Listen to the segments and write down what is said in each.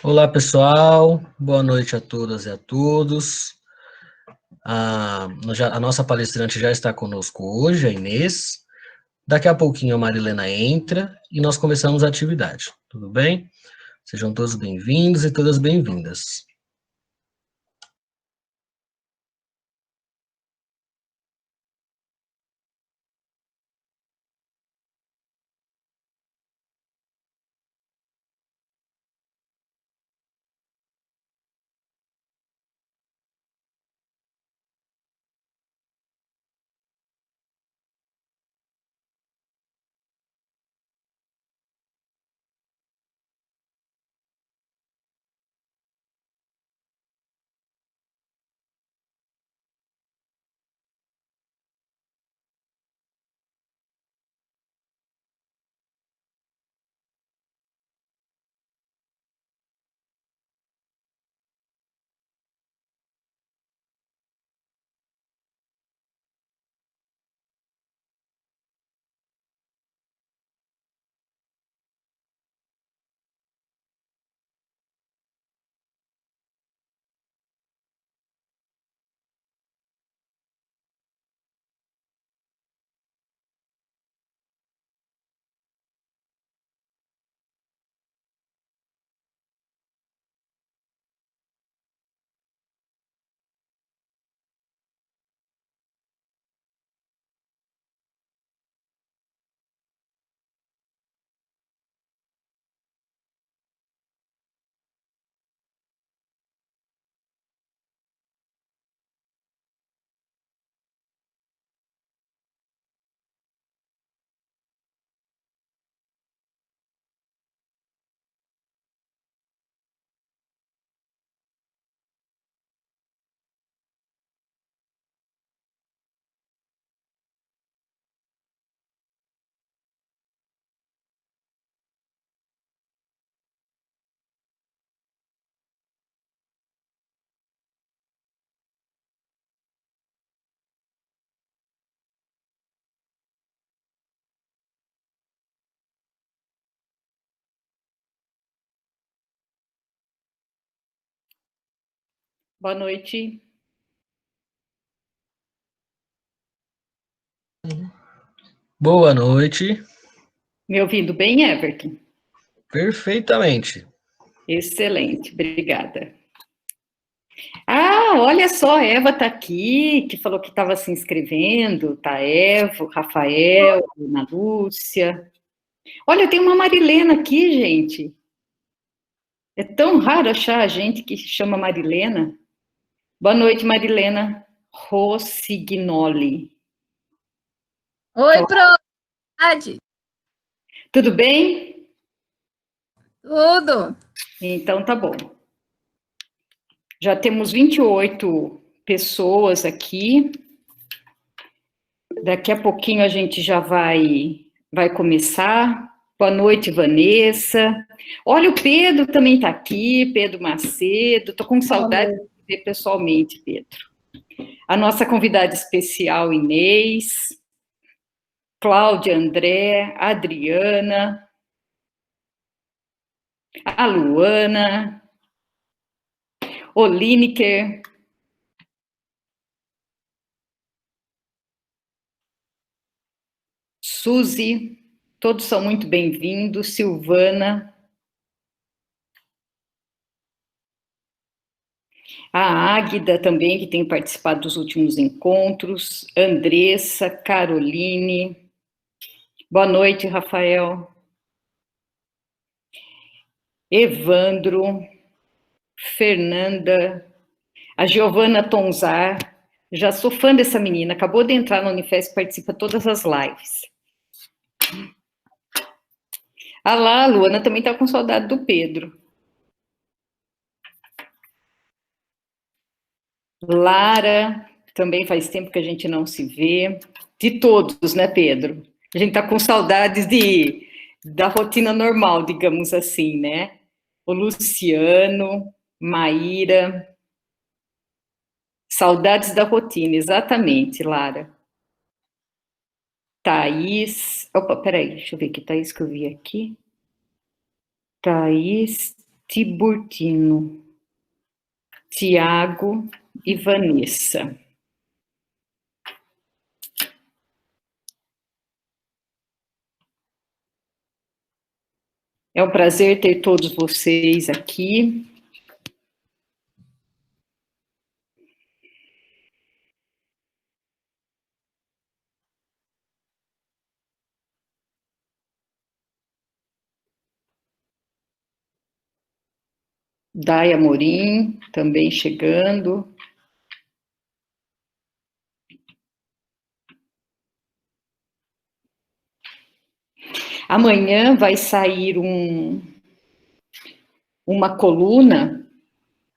Olá, pessoal. Boa noite a todas e a todos. A nossa palestrante já está conosco hoje, a Inês. Daqui a pouquinho a Marilena entra e nós começamos a atividade. Tudo bem? Sejam todos bem-vindos e todas bem-vindas. Boa noite. Boa noite. Me ouvindo bem, Everton? Perfeitamente. Excelente, obrigada. Olha só, a Eva está aqui, que falou que estava se inscrevendo, tá Eva, Rafael, Ana Lúcia. Olha, tem uma Marilena aqui, gente. É tão raro achar a gente que chama Marilena. Boa noite, Marilena Rossignoli. Oi, Prode. Tudo bem? Tudo. Então tá bom. Já temos 28 pessoas aqui. Daqui a pouquinho a gente já vai começar. Boa noite, Vanessa. Olha, o Pedro também está aqui, Pedro Macedo. Estou com saudade de ver pessoalmente, Pedro. A nossa convidada especial, Inês, Cláudia André, Adriana, a Luana, o Lineker, Suzy, todos são muito bem-vindos, Silvana, a Águida também, que tem participado dos últimos encontros, Andressa, Caroline, boa noite, Rafael, Evandro, Fernanda, a Giovana Tonzar, já sou fã dessa menina, acabou de entrar no Unifesp, participa de todas as lives. Ah lá, a Luana também está com saudade do Pedro. Lara, também faz tempo que a gente não se vê. De todos, né, Pedro? A gente está com saudades da rotina normal, digamos assim, né? O Luciano, Maíra. Saudades da rotina, exatamente, Lara. Thaís. Opa, peraí, deixa eu ver que Thaís que eu vi aqui. Thaís, Tiburtino, Tiago e Vanessa. É um prazer ter todos vocês aqui. Day Amorim, também chegando. Amanhã vai sair uma coluna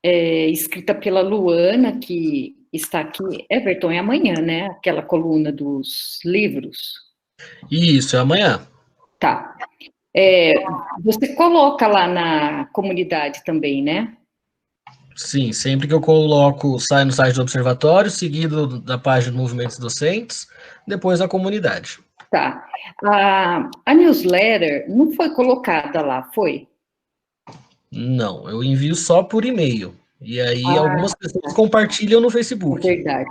escrita pela Luana, que está aqui. Everton, é amanhã, né? Aquela coluna dos livros. Isso, é amanhã. Tá. Você coloca lá na comunidade também, né? Sim, sempre que eu coloco, sai no site do Observatório, seguido da página de Movimentos Docentes, depois a comunidade. Tá. A newsletter não foi colocada lá, foi? Não, eu envio só por e-mail. E aí algumas pessoas compartilham no Facebook. É verdade,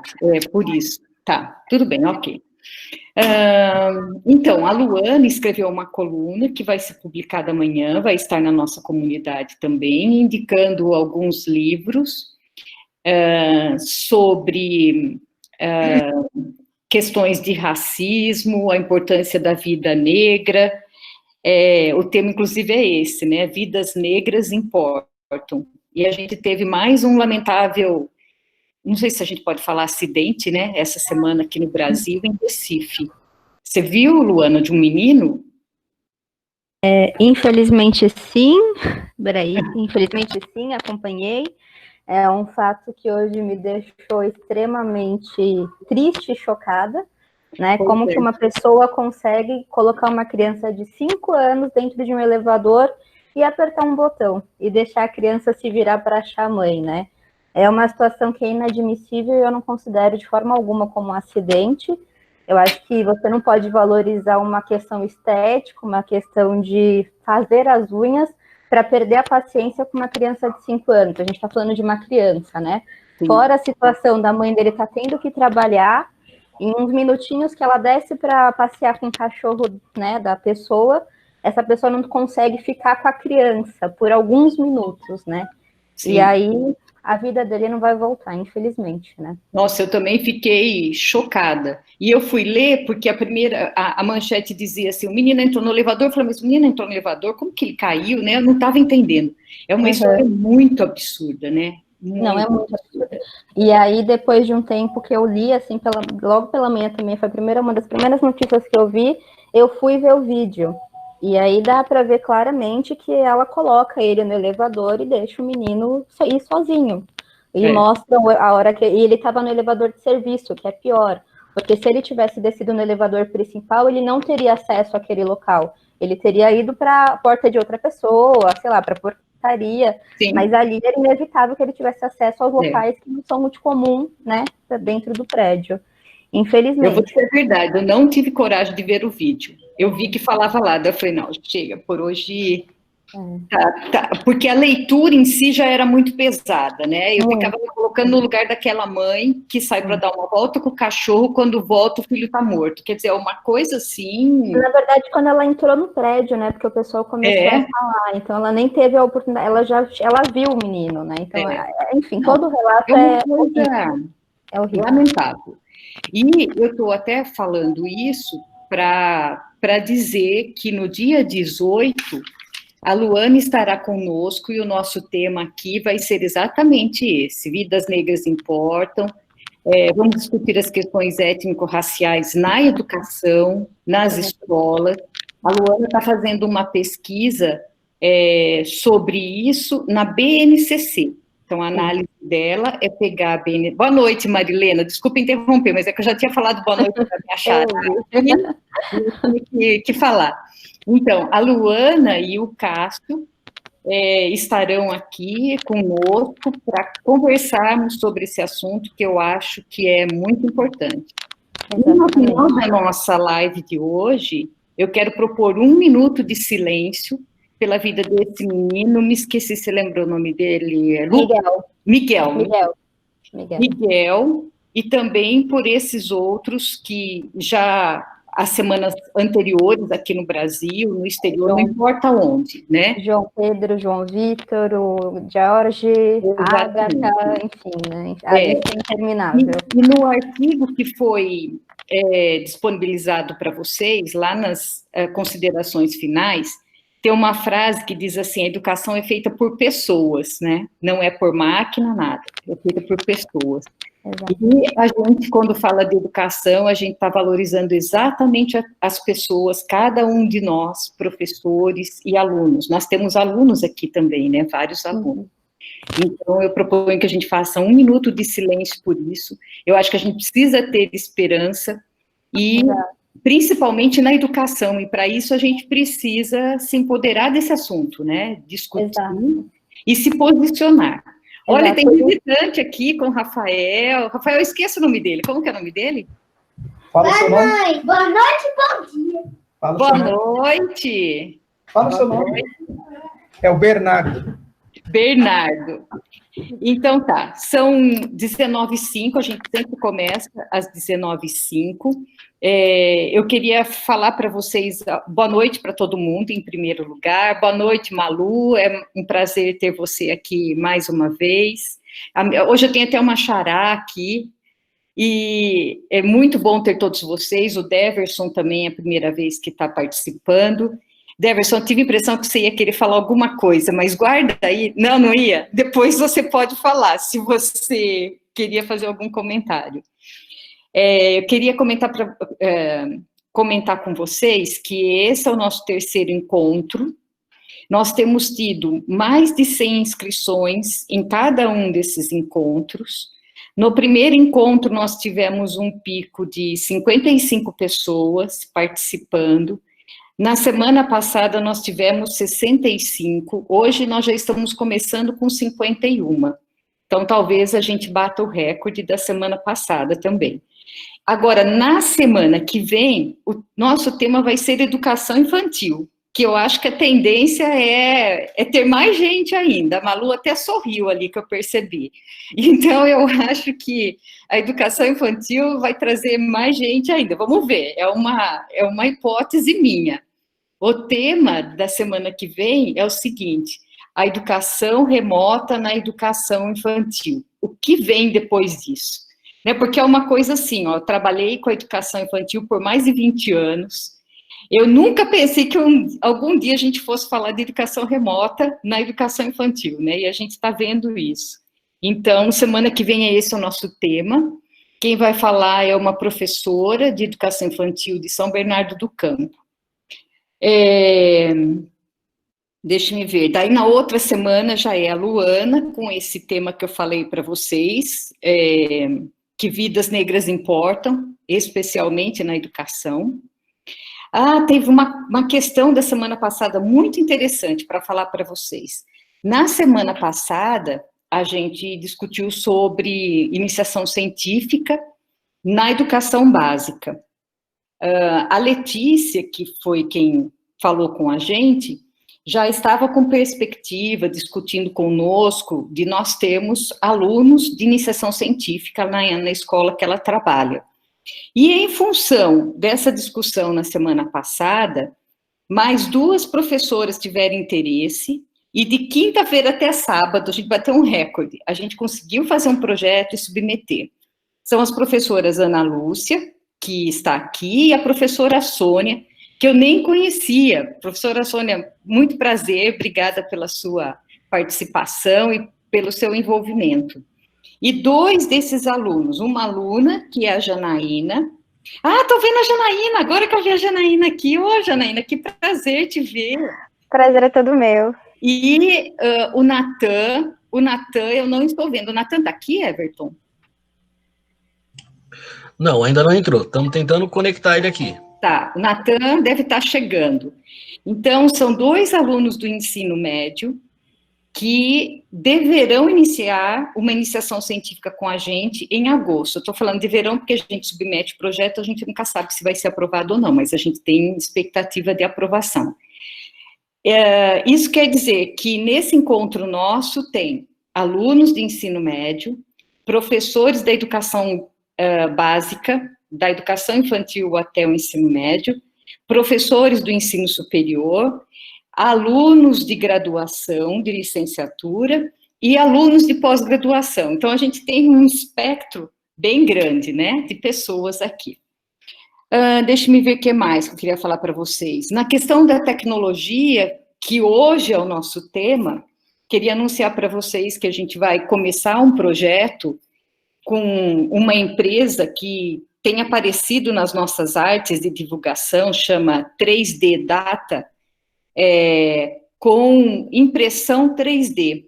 por isso. Tá, tudo bem, ok. Então, a Luana escreveu uma coluna que vai ser publicada amanhã, vai estar na nossa comunidade também, indicando alguns livros sobre questões de racismo, a importância da vida negra. O tema, inclusive, é esse, né? Vidas negras importam. E a gente teve mais um lamentável, não sei se a gente pode falar acidente, né? Essa semana aqui no Brasil, em Recife. Você viu, Luana, de um menino? Infelizmente sim, infelizmente sim, acompanhei. É um fato que hoje me deixou extremamente triste e chocada, né? Como que uma pessoa consegue colocar uma criança de 5 anos dentro de um elevador e apertar um botão e deixar a criança se virar para achar a mãe, né? É uma situação que é inadmissível e eu não considero de forma alguma como um acidente. Eu acho que você não pode valorizar uma questão estética, uma questão de fazer as unhas para perder a paciência com uma criança de 5 anos. A gente está falando de uma criança, né? Sim. Fora a situação da mãe dele estar tendo que trabalhar, em uns minutinhos que ela desce para passear com o cachorro, né, da pessoa, essa pessoa não consegue ficar com a criança por alguns minutos, né? Sim. E aí a vida dele não vai voltar, infelizmente, né? Nossa, eu também fiquei chocada. E eu fui ler, porque a manchete dizia assim, o menino entrou no elevador, eu falei, mas o menino entrou no elevador, como que ele caiu, né? Eu não estava entendendo. É uma história muito absurda, né? Não, é muito absurda. E aí, depois de um tempo que eu li, assim, logo pela manhã também, foi uma das primeiras notícias que eu vi, eu fui ver o vídeo. E aí dá para ver claramente que ela coloca ele no elevador e deixa o menino ir sozinho. E mostra a hora que ele estava no elevador de serviço, que é pior. Porque se ele tivesse descido no elevador principal, ele não teria acesso àquele local. Ele teria ido para a porta de outra pessoa, sei lá, para a portaria. Sim. Mas ali era inevitável que ele tivesse acesso aos locais que não são muito comuns, né, dentro do prédio. Infelizmente. Eu vou dizer a verdade, eu não tive coragem de ver o vídeo. Eu vi que falava lá, daí eu falei, não, chega, por hoje... Tá, porque a leitura em si já era muito pesada, né? Eu ficava me colocando no lugar daquela mãe que sai para dar uma volta com o cachorro, quando volta o filho tá morto. Quer dizer, é uma coisa assim... Na verdade, quando ela entrou no prédio, né? Porque o pessoal começou a falar, então ela nem teve a oportunidade, ela viu o menino, né? Então, enfim, todo o relato é horrível. Lamentável. E eu estou até falando isso para dizer que no dia 18, a Luana estará conosco e o nosso tema aqui vai ser exatamente esse, Vidas Negras Importam. Vamos discutir as questões étnico-raciais na educação, nas escolas. A Luana está fazendo uma pesquisa sobre isso na BNCC. Então, a análise dela é pegar a BNCC. Boa noite, Marilena. Desculpa interromper, mas é que eu já tinha falado boa noite para me achar. Eu tinha que falar. Então, a Luana e o Cássio estarão aqui conosco para conversarmos sobre esse assunto que eu acho que é muito importante. E no final da nossa live de hoje, eu quero propor 1 minuto de silêncio pela vida desse menino, me esqueci, se lembrou o nome dele? Miguel, e também por esses outros que já, as semanas anteriores aqui no Brasil, no exterior, não importa onde, né? João Pedro, João Vitor, o Jorge, Agatha, enfim, né? A lista é interminável. E no artigo que foi disponibilizado para vocês, lá nas considerações finais, tem uma frase que diz assim: a educação é feita por pessoas, né? Não é por máquina, nada, é feita por pessoas. Exato. E a gente, quando fala de educação, a gente está valorizando exatamente as pessoas, cada um de nós, professores e alunos. Nós temos alunos aqui também, né? Vários alunos. Então, eu proponho que a gente faça 1 minuto de silêncio por isso. Eu acho que a gente precisa ter esperança e, principalmente na educação, e para isso a gente precisa se empoderar desse assunto, né? Discutir e se posicionar. Olha, tem visitante aqui com o Rafael. Rafael, eu esqueço o nome dele. Como que é o nome dele? Fala o seu nome. Boa noite, bom dia. Boa noite. Fala o seu nome. É o Bernardo. Bernardo. Então tá, são 19h05, a gente sempre começa às 19h05. Eu queria falar para vocês, boa noite para todo mundo, em primeiro lugar. Boa noite, Malu, é um prazer ter você aqui mais uma vez. Hoje eu tenho até uma xará aqui, e é muito bom ter todos vocês. O Deverson também é a primeira vez que está participando. Deverson, tive a impressão que você ia querer falar alguma coisa, mas guarda aí. Não, não ia? Depois você pode falar, se você queria fazer algum comentário. Eu queria comentar com vocês que esse é o nosso terceiro encontro. Nós temos tido mais de 100 inscrições em cada um desses encontros. No primeiro encontro, nós tivemos um pico de 55 pessoas participando. Na semana passada, nós tivemos 65, hoje nós já estamos começando com 51. Então, talvez a gente bata o recorde da semana passada também. Agora, na semana que vem, o nosso tema vai ser educação infantil, que eu acho que a tendência é ter mais gente ainda. A Malu até sorriu ali, que eu percebi. Então, eu acho que a educação infantil vai trazer mais gente ainda. Vamos ver, é uma hipótese minha. O tema da semana que vem é o seguinte: a educação remota na educação infantil. O que vem depois disso? Né, porque é uma coisa assim, eu trabalhei com a educação infantil por mais de 20 anos, eu nunca pensei que algum dia a gente fosse falar de educação remota na educação infantil, né, e a gente está vendo isso. Então, semana que vem esse o nosso tema. Quem vai falar é uma professora de educação infantil de São Bernardo do Campo. Deixa-me ver, daí na outra semana já é a Luana, com esse tema que eu falei para vocês, que vidas negras importam, especialmente na educação. Teve uma questão da semana passada muito interessante para falar para vocês. Na semana passada, a gente discutiu sobre iniciação científica na educação básica. A Letícia, que foi quem falou com a gente, já estava com perspectiva, discutindo conosco, de nós termos alunos de iniciação científica na escola que ela trabalha. E em função dessa discussão na semana passada, mais 2 professoras tiveram interesse, e de quinta-feira até sábado, a gente bateu um recorde, a gente conseguiu fazer um projeto e submeter. São as professoras Ana Lúcia, que está aqui, e a professora Sônia, que eu nem conhecia. Professora Sônia, muito prazer, obrigada pela sua participação e pelo seu envolvimento. E 2 desses alunos, uma aluna, que é a Janaína. Estou vendo a Janaína, agora que eu vi a Janaína aqui. Ô, Janaína, que prazer te ver. Prazer é todo meu. E o Natan, eu não estou vendo. O Natan está aqui, Everton? Não, ainda não entrou. Estamos tentando conectar ele aqui. Tá, o Natan deve estar chegando. Então, são 2 alunos do ensino médio que deverão iniciar uma iniciação científica com a gente em agosto. Eu estou falando de verão porque a gente submete o projeto, a gente nunca sabe se vai ser aprovado ou não, mas a gente tem expectativa de aprovação. Isso quer dizer que nesse encontro nosso tem alunos de ensino médio, professores da educação básica, da educação infantil até o ensino médio, professores do ensino superior, alunos de graduação, de licenciatura e alunos de pós-graduação. Então, a gente tem um espectro bem grande, né, de pessoas aqui. Deixa-me ver o que mais que eu queria falar para vocês. Na questão da tecnologia, que hoje é o nosso tema, queria anunciar para vocês que a gente vai começar um projeto com uma empresa que tem aparecido nas nossas artes de divulgação, chama 3D Data, com impressão 3D.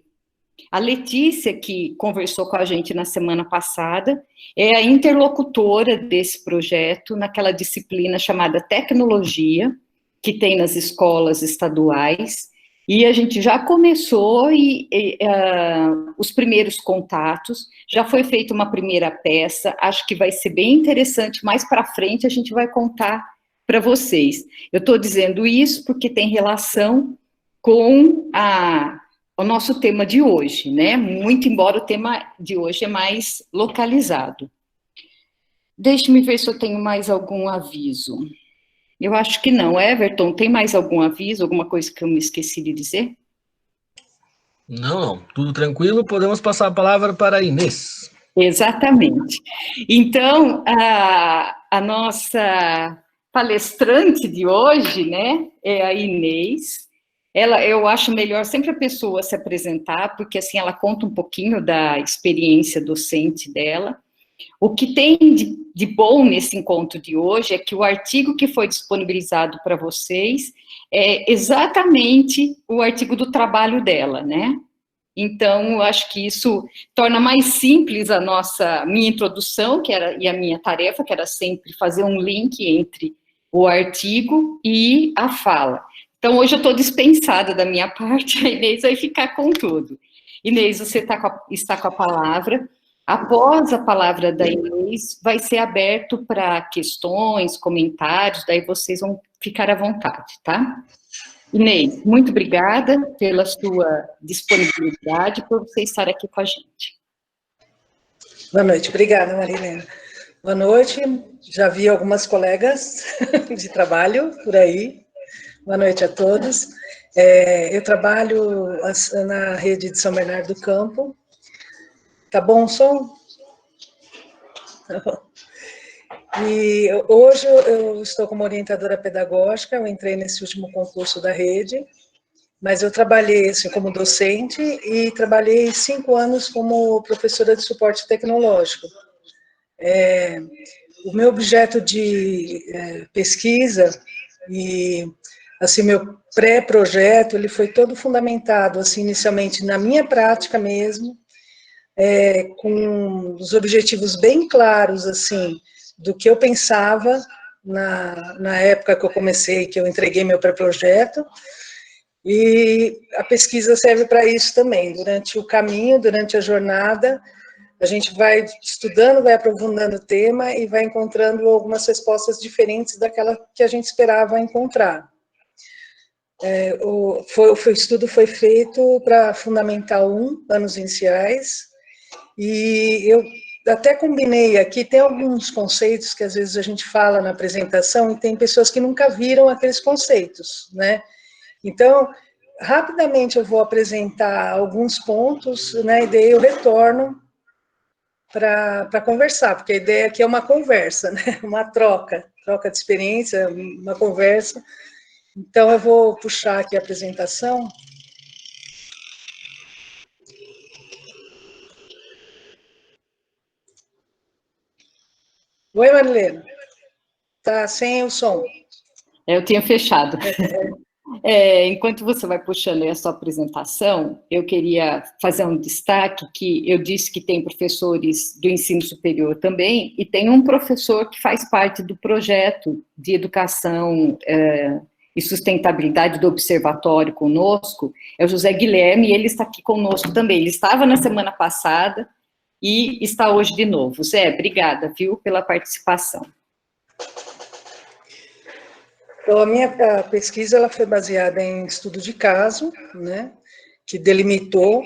A Letícia, que conversou com a gente na semana passada, é a interlocutora desse projeto naquela disciplina chamada Tecnologia, que tem nas escolas estaduais, e a gente já começou os primeiros contatos, já foi feita uma primeira peça, acho que vai ser bem interessante, mais para frente a gente vai contar para vocês. Eu estou dizendo isso porque tem relação com o nosso tema de hoje, né? Muito embora o tema de hoje é mais localizado. Deixe-me ver se eu tenho mais algum aviso. Eu acho que não. Everton, tem mais algum aviso, alguma coisa que eu me esqueci de dizer? Não, tudo tranquilo, podemos passar a palavra para a Inês. Exatamente. Então, a nossa palestrante de hoje, né, é a Inês. Eu acho melhor sempre a pessoa se apresentar, porque assim ela conta um pouquinho da experiência docente dela. O que tem de bom nesse encontro de hoje é que o artigo que foi disponibilizado para vocês é exatamente o artigo do trabalho dela, né? Então, eu acho que isso torna mais simples minha introdução, e a minha tarefa, que era sempre fazer um link entre o artigo e a fala. Então, hoje eu estou dispensada da minha parte, a Inês vai ficar com tudo. Inês, você está com a palavra. Após a palavra da Inês, vai ser aberto para questões, comentários, daí vocês vão ficar à vontade, tá? Inês, muito obrigada pela sua disponibilidade, por você estar aqui com a gente. Boa noite, obrigada, Marilena. Boa noite, já vi algumas colegas de trabalho por aí. Boa noite a todos. Eu trabalho na rede de São Bernardo do Campo. Tá bom o som? Tá bom. E hoje eu estou como orientadora pedagógica, eu entrei nesse último concurso da rede, mas eu trabalhei assim, como docente e trabalhei 5 anos como professora de suporte tecnológico. O meu objeto de pesquisa e assim meu pré-projeto, ele foi todo fundamentado assim inicialmente na minha prática mesmo, com os objetivos bem claros assim do que eu pensava na época que eu comecei, que eu entreguei meu pré-projeto, e a pesquisa serve para isso também. Durante o caminho, durante a jornada, a gente vai estudando, vai aprofundando o tema e vai encontrando algumas respostas diferentes daquela que a gente esperava encontrar. O estudo foi feito para Fundamental 1, anos iniciais, e eu até combinei aqui, tem alguns conceitos que às vezes a gente fala na apresentação e tem pessoas que nunca viram aqueles conceitos, né? Então, rapidamente eu vou apresentar alguns pontos, né, e daí eu retorno para conversar, porque a ideia aqui é uma conversa, né, uma troca de experiência, uma conversa. Então, eu vou puxar aqui a apresentação. Oi, Marilena. Tá sem o som. Eu tinha fechado. Enquanto você vai puxando aí a sua apresentação, eu queria fazer um destaque que eu disse que tem professores do ensino superior também, e tem um professor que faz parte do projeto de educação e sustentabilidade do Observatório conosco, é o José Guilherme, e ele está aqui conosco também. Ele estava na semana passada e está hoje de novo. Zé, obrigada, viu, pela participação. Então, a pesquisa ela foi baseada em estudo de caso, né, que delimitou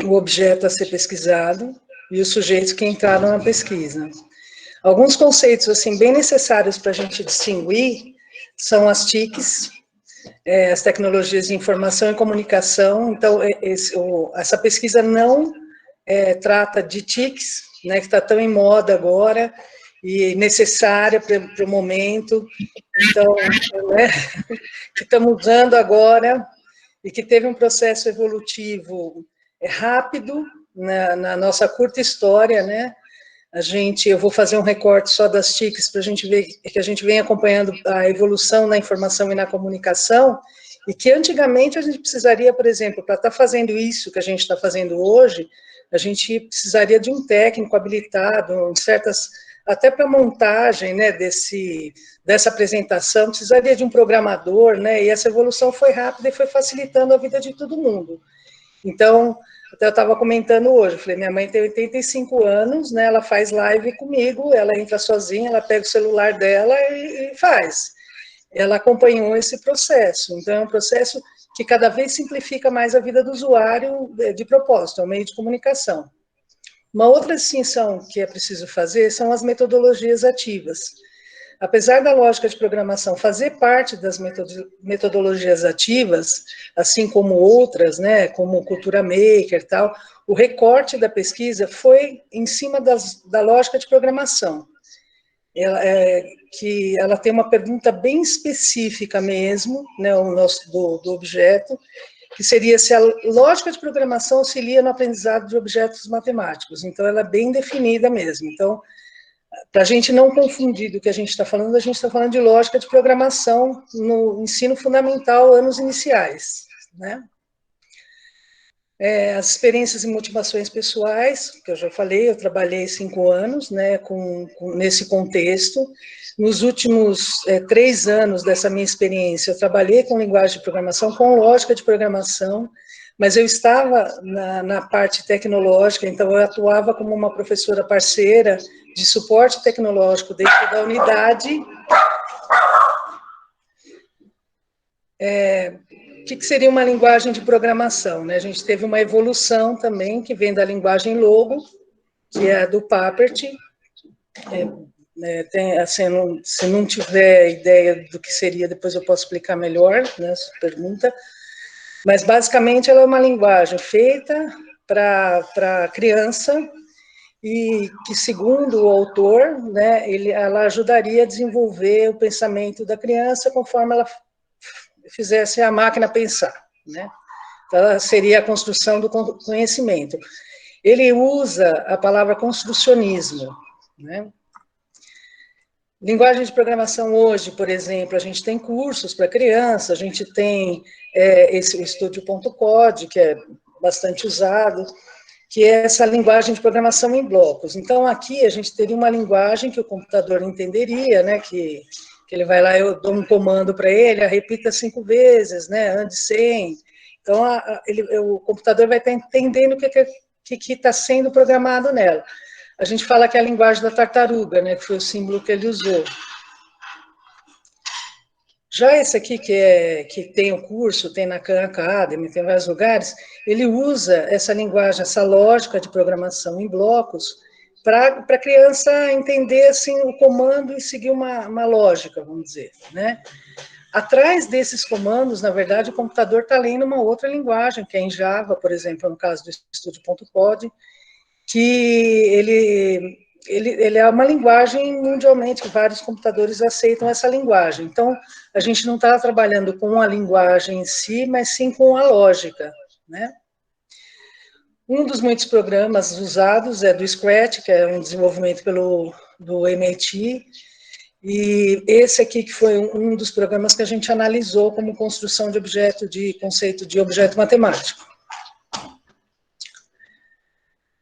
o objeto a ser pesquisado e os sujeitos que entraram na pesquisa. Alguns conceitos, assim, bem necessários para a gente distinguir são as TICs, as tecnologias de informação e comunicação. Então, essa pesquisa não trata de TICs, né, que está tão em moda agora e necessária para o momento, então, né, que estamos usando agora e que teve um processo evolutivo rápido na nossa curta história, né? Eu vou fazer um recorte só das TICs para a gente ver que a gente vem acompanhando a evolução na informação e na comunicação, e que antigamente a gente precisaria, por exemplo, para estar fazendo isso que a gente está fazendo hoje, a gente precisaria de um técnico habilitado, até para montagem, né, dessa apresentação, precisaria de um programador, né, e essa evolução foi rápida e foi facilitando a vida de todo mundo. Então, até eu estava comentando hoje, eu falei, minha mãe tem 85 anos, né, ela faz live comigo, ela entra sozinha, ela pega o celular dela e faz. Ela acompanhou esse processo, então é um processo que cada vez simplifica mais a vida do usuário de propósito, é um meio de comunicação. Uma outra distinção que é preciso fazer são as metodologias ativas. Apesar da lógica de programação fazer parte das metodologias ativas, assim como outras, né, como Cultura Maker e tal, o recorte da pesquisa foi em cima da lógica de programação. Ela tem uma pergunta bem específica mesmo, né, do objeto, que seria se a lógica de programação auxilia no aprendizado de objetos matemáticos. Então, ela é bem definida mesmo. Então, para a gente não confundir do que a gente está falando de lógica de programação no ensino fundamental, anos iniciais, né? As experiências e motivações pessoais, que eu já falei, eu trabalhei 5 anos, né, nesse contexto. Nos últimos 3 anos dessa minha experiência, eu trabalhei com linguagem de programação, com lógica de programação, mas eu estava na parte tecnológica, então eu atuava como uma professora parceira de suporte tecnológico dentro da unidade. O que seria uma linguagem de programação, né? A gente teve uma evolução também, que vem da linguagem Logo, que é do Papert. Se não tiver ideia do que seria, depois eu posso explicar melhor, né, essa pergunta. Mas, basicamente, ela é uma linguagem feita para criança e que, segundo o autor, né, ela ajudaria a desenvolver o pensamento da criança conforme ela fizesse a máquina pensar, né? Então, ela seria a construção do conhecimento. Ele usa a palavra construcionismo, né? Linguagem de programação hoje, por exemplo, a gente tem cursos para criança, a gente tem esse Studio.code, que é bastante usado, que é essa linguagem de programação em blocos. Então, aqui a gente teria uma linguagem que o computador entenderia, né, que ele vai lá, eu dou um comando para ele, repita 5 vezes, né, ande 100. Então, o computador vai estar entendendo o que está sendo programado nela. A gente fala que é a linguagem da tartaruga, né, que foi o símbolo que ele usou. Já esse aqui, que tem o curso, tem na Khan Academy, tem em vários lugares, ele usa essa linguagem, essa lógica de programação em blocos, para a criança entender assim, o comando e seguir uma lógica, vamos dizer, né? Atrás desses comandos, na verdade, o computador está lendo uma outra linguagem, que é em Java, por exemplo, no caso do Studio.code, que ele é uma linguagem mundialmente, que vários computadores aceitam essa linguagem. Então, a gente não está trabalhando com a linguagem em si, mas sim com a lógica, né? Um dos muitos programas usados é do Scratch, que é um desenvolvimento do MIT, e esse aqui que foi um dos programas que a gente analisou como construção de conceito de objeto matemático.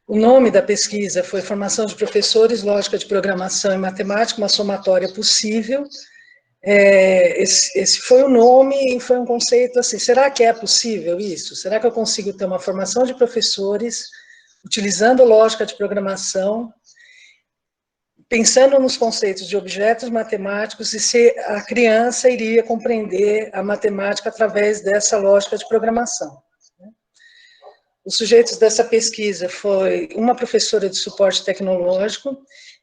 O nome da pesquisa foi Formação de Professores, Lógica de Programação e Matemática, uma somatória possível. Esse foi o nome e foi um conceito assim, será que é possível isso? Será que eu consigo ter uma formação de professores utilizando lógica de programação, pensando nos conceitos de objetos matemáticos e se a criança iria compreender a matemática através dessa lógica de programação. Os sujeitos dessa pesquisa foi uma professora de suporte tecnológico. O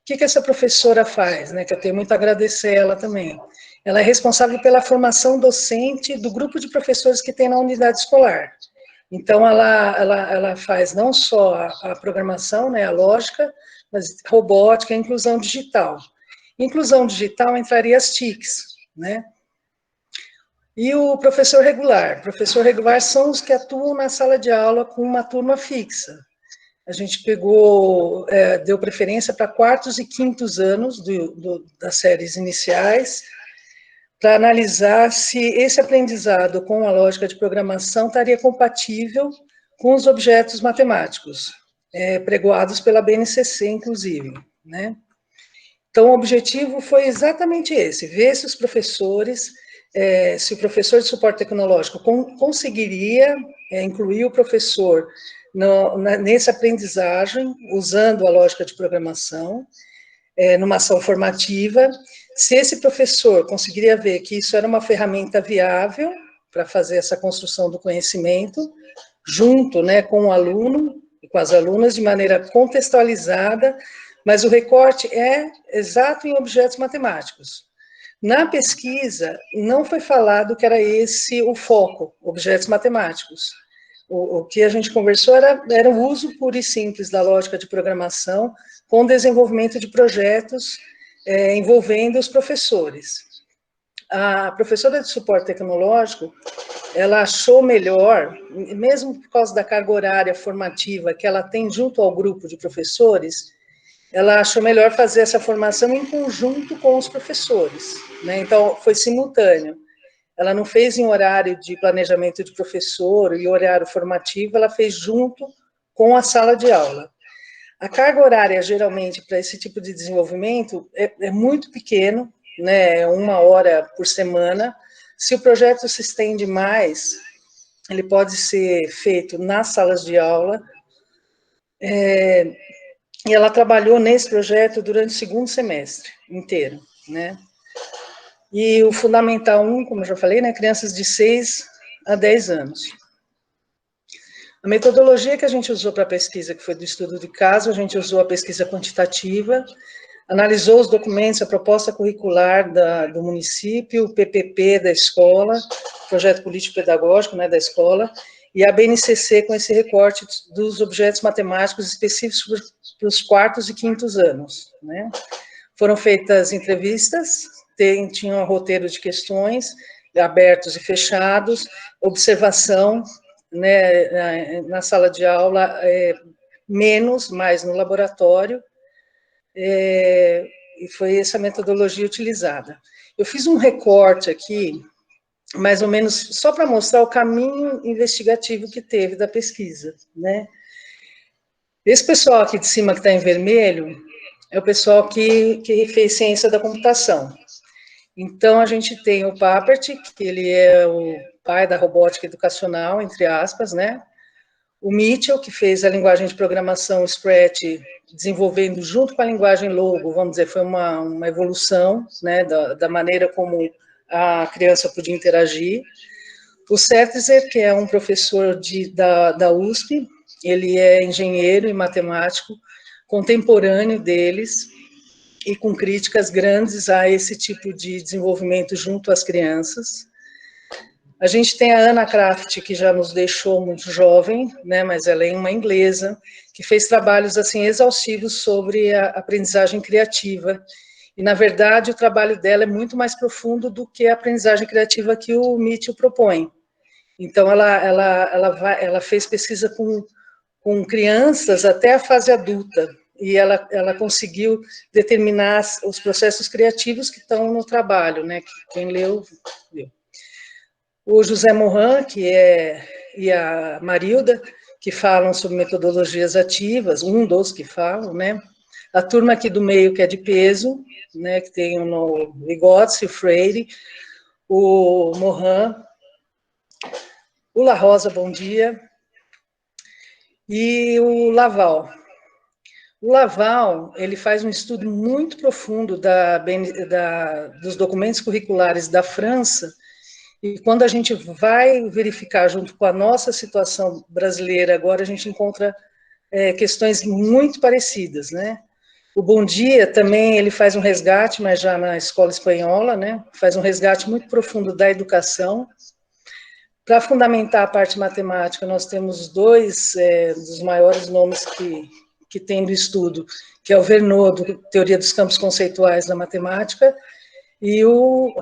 que essa professora faz, né, que eu tenho muito a agradecer ela também? Ela é responsável pela formação docente do grupo de professores que tem na unidade escolar. Então, ela faz não só a programação, né, a lógica, mas robótica e inclusão digital. Inclusão digital entraria as TICs, né? E o professor regular? Professor regular são os que atuam na sala de aula com uma turma fixa. A gente pegou, deu preferência para quartos e quintos anos das séries iniciais, para analisar se esse aprendizado com a lógica de programação estaria compatível com os objetos matemáticos, pregoados pela BNCC, inclusive, né? Então, o objetivo foi exatamente esse, ver se os professores, se o professor de suporte tecnológico conseguiria incluir o professor nessa aprendizagem, usando a lógica de programação, numa ação formativa, se esse professor conseguiria ver que isso era uma ferramenta viável para fazer essa construção do conhecimento, junto, né, com o aluno e com as alunas, de maneira contextualizada, mas o recorte é exato em objetos matemáticos. Na pesquisa, não foi falado que era esse o foco, objetos matemáticos. O que a gente conversou era o uso puro e simples da lógica de programação com desenvolvimento de projetos envolvendo os professores. A professora de suporte tecnológico, ela achou melhor, mesmo por causa da carga horária formativa que ela tem junto ao grupo de professores, ela achou melhor fazer essa formação em conjunto com os professores, né? Então, foi simultâneo. Ela não fez em horário de planejamento de professor e horário formativo, ela fez junto com a sala de aula. A carga horária, geralmente, para esse tipo de desenvolvimento é muito pequeno, né? 1 hora por semana. Se o projeto se estende mais, ele pode ser feito nas salas de aula. E ela trabalhou nesse projeto durante o segundo semestre inteiro, né? E o Fundamental 1, como eu já falei, né, crianças de 6 a 10 anos. A metodologia que a gente usou para a pesquisa, que foi do estudo de caso, a gente usou a pesquisa quantitativa, analisou os documentos, a proposta curricular do município, o PPP da escola, projeto político-pedagógico, né, da escola, e a BNCC com esse recorte dos objetos matemáticos específicos para os quartos e quintos anos, né. Foram feitas entrevistas, tinha um roteiro de questões, abertos e fechados, observação, né, na sala de aula, mais no laboratório, e foi essa metodologia utilizada. Eu fiz um recorte aqui, mais ou menos, só para mostrar o caminho investigativo que teve da pesquisa, né. Esse pessoal aqui de cima que está em vermelho, é o pessoal que fez ciência da computação. Então, a gente tem o Papert, que ele é o pai da robótica educacional, entre aspas, né? O Mitchell, que fez a linguagem de programação Scratch, desenvolvendo junto com a linguagem Logo, vamos dizer, foi uma evolução, né, da maneira como a criança podia interagir. O Setzer, que é um professor da USP, ele é engenheiro e matemático, contemporâneo deles, e com críticas grandes a esse tipo de desenvolvimento junto às crianças. A gente tem a Anna Kraft, que já nos deixou muito jovem, né, mas ela é uma inglesa, que fez trabalhos assim exaustivos sobre a aprendizagem criativa, e na verdade o trabalho dela é muito mais profundo do que a aprendizagem criativa que o Mitchell propõe. Então ela fez pesquisa com crianças até a fase adulta, e ela conseguiu determinar os processos criativos que estão no trabalho, né? Quem leu, viu. O José Morin, e a Marilda, que falam sobre metodologias ativas, um dos que falam, né? A turma aqui do meio, que é de peso, né? Que tem o Vygotsky, o Freire, o Morin, o La Rosa, bom dia, e o Laval. O Laval, ele faz um estudo muito profundo dos documentos curriculares da França, e quando a gente vai verificar junto com a nossa situação brasileira agora, a gente encontra questões muito parecidas, né? O Bom Dia também, ele faz um resgate, mas já na escola espanhola, né? Faz um resgate muito profundo da educação. Para fundamentar a parte matemática, nós temos dois dos maiores nomes que tem do estudo, que é o Verneau, do Teoria dos Campos Conceituais da Matemática, e o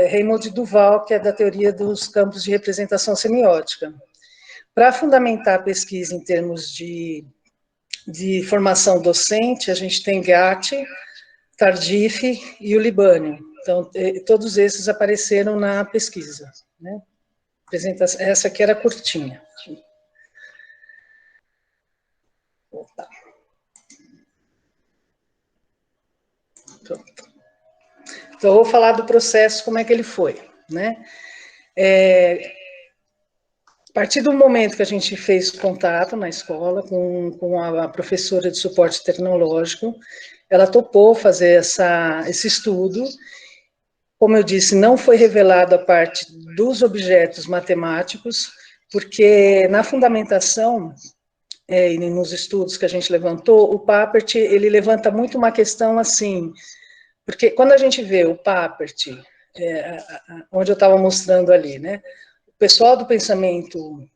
Raymond Duval, que é da Teoria dos Campos de Representação Semiótica. Para fundamentar a pesquisa em termos de formação docente, a gente tem Gatti, Tardif e o Libânio. Então, todos esses apareceram na pesquisa, né? Essa aqui era curtinha. Opa. Pronto. Então, eu vou falar do processo, como é que ele foi, né? A partir do momento que a gente fez contato na escola com a professora de suporte tecnológico, ela topou fazer esse estudo. Como eu disse, não foi revelado a parte dos objetos matemáticos, porque na fundamentação e nos estudos que a gente levantou, o Papert, ele levanta muito uma questão assim, porque quando a gente vê o Papert, onde eu estava mostrando ali, né, o pessoal do pensamento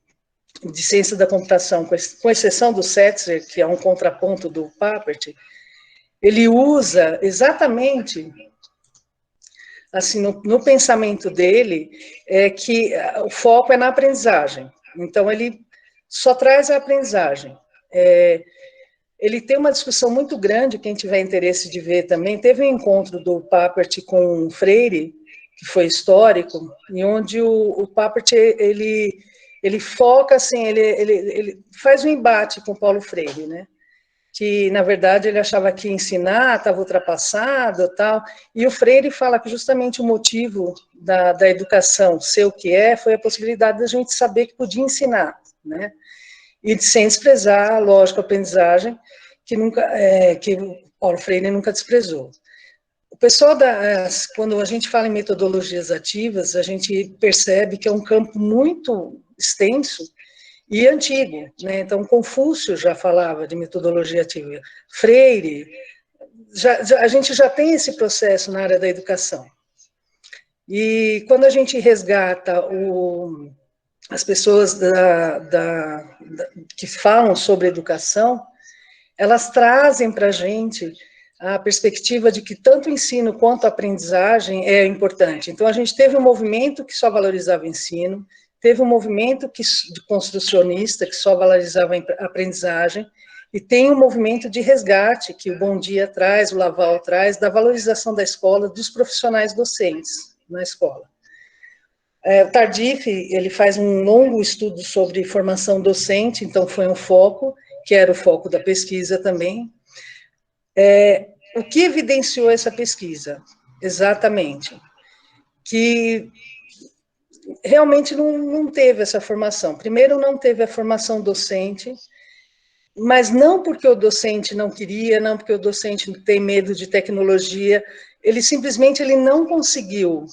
de ciência da computação, com exceção do Setzer, que é um contraponto do Papert, ele usa exatamente, assim, no pensamento dele, que o foco é na aprendizagem. Então, ele só traz a aprendizagem. Ele tem uma discussão muito grande, quem tiver interesse de ver também, teve um encontro do Papert com o Freire, que foi histórico, e onde o Papert, ele foca, assim, ele faz um embate com Paulo Freire, né? Que, na verdade, ele achava que ensinar estava ultrapassado, tal, e o Freire fala que justamente o motivo da educação ser o que foi a possibilidade da gente saber que podia ensinar, né? E sem desprezar a lógica, a aprendizagem, que o Paulo Freire nunca desprezou. O pessoal, quando a gente fala em metodologias ativas, a gente percebe que é um campo muito extenso e antigo, né? Então, Confúcio já falava de metodologia ativa, Freire, a gente já tem esse processo na área da educação. E quando a gente resgata as pessoas que falam sobre educação, elas trazem para a gente a perspectiva de que tanto o ensino quanto a aprendizagem é importante. Então, a gente teve um movimento que só valorizava o ensino, teve um movimento de construcionista que só valorizava a aprendizagem, e tem um movimento de resgate que o Bom Dia traz, o Laval traz, da valorização da escola, dos profissionais docentes na escola. O Tardif, ele faz um longo estudo sobre formação docente, então foi um foco, que era o foco da pesquisa também. O que evidenciou essa pesquisa? Exatamente, que realmente não teve essa formação. Primeiro, não teve a formação docente, mas não porque o docente não queria, não porque o docente tem medo de tecnologia, ele simplesmente não conseguiu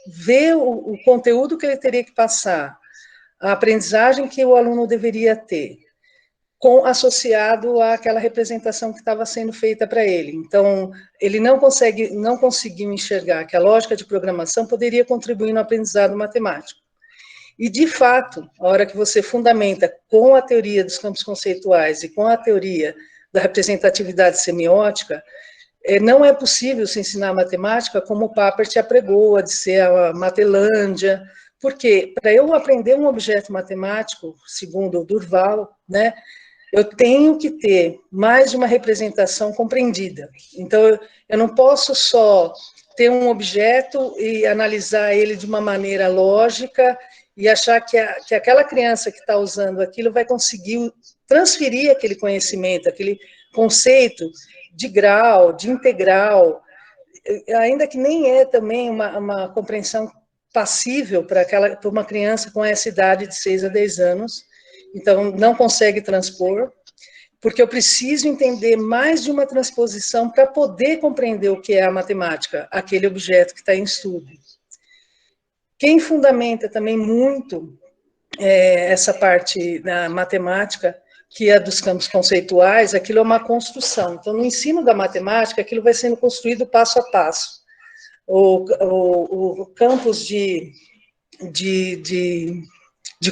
ver o conteúdo que ele teria que passar, a aprendizagem que o aluno deveria ter, associado àquela representação que estava sendo feita para ele. Então, ele não conseguiu enxergar que a lógica de programação poderia contribuir no aprendizado matemático. E, de fato, a hora que você fundamenta com a teoria dos campos conceituais e com a teoria da representatividade semiótica, não é possível se ensinar matemática como o Papert apregou, a de ser a Matelândia, porque para eu aprender um objeto matemático, segundo o Durval, né, eu tenho que ter mais de uma representação compreendida. Então, eu não posso só ter um objeto e analisar ele de uma maneira lógica e achar que aquela criança que está usando aquilo vai conseguir transferir aquele conhecimento, aquele conceito de grau, de integral, ainda que nem é também uma compreensão passível para uma criança com essa idade de 6 a 10 anos, então não consegue transpor. porque eu preciso entender mais de uma transposição para poder compreender o que é a matemática, aquele objeto que está em estudo. Quem fundamenta também muito essa parte da matemática, que é dos campos conceituais, aquilo é uma construção. Então, no ensino da matemática, aquilo vai sendo construído passo a passo. O campus de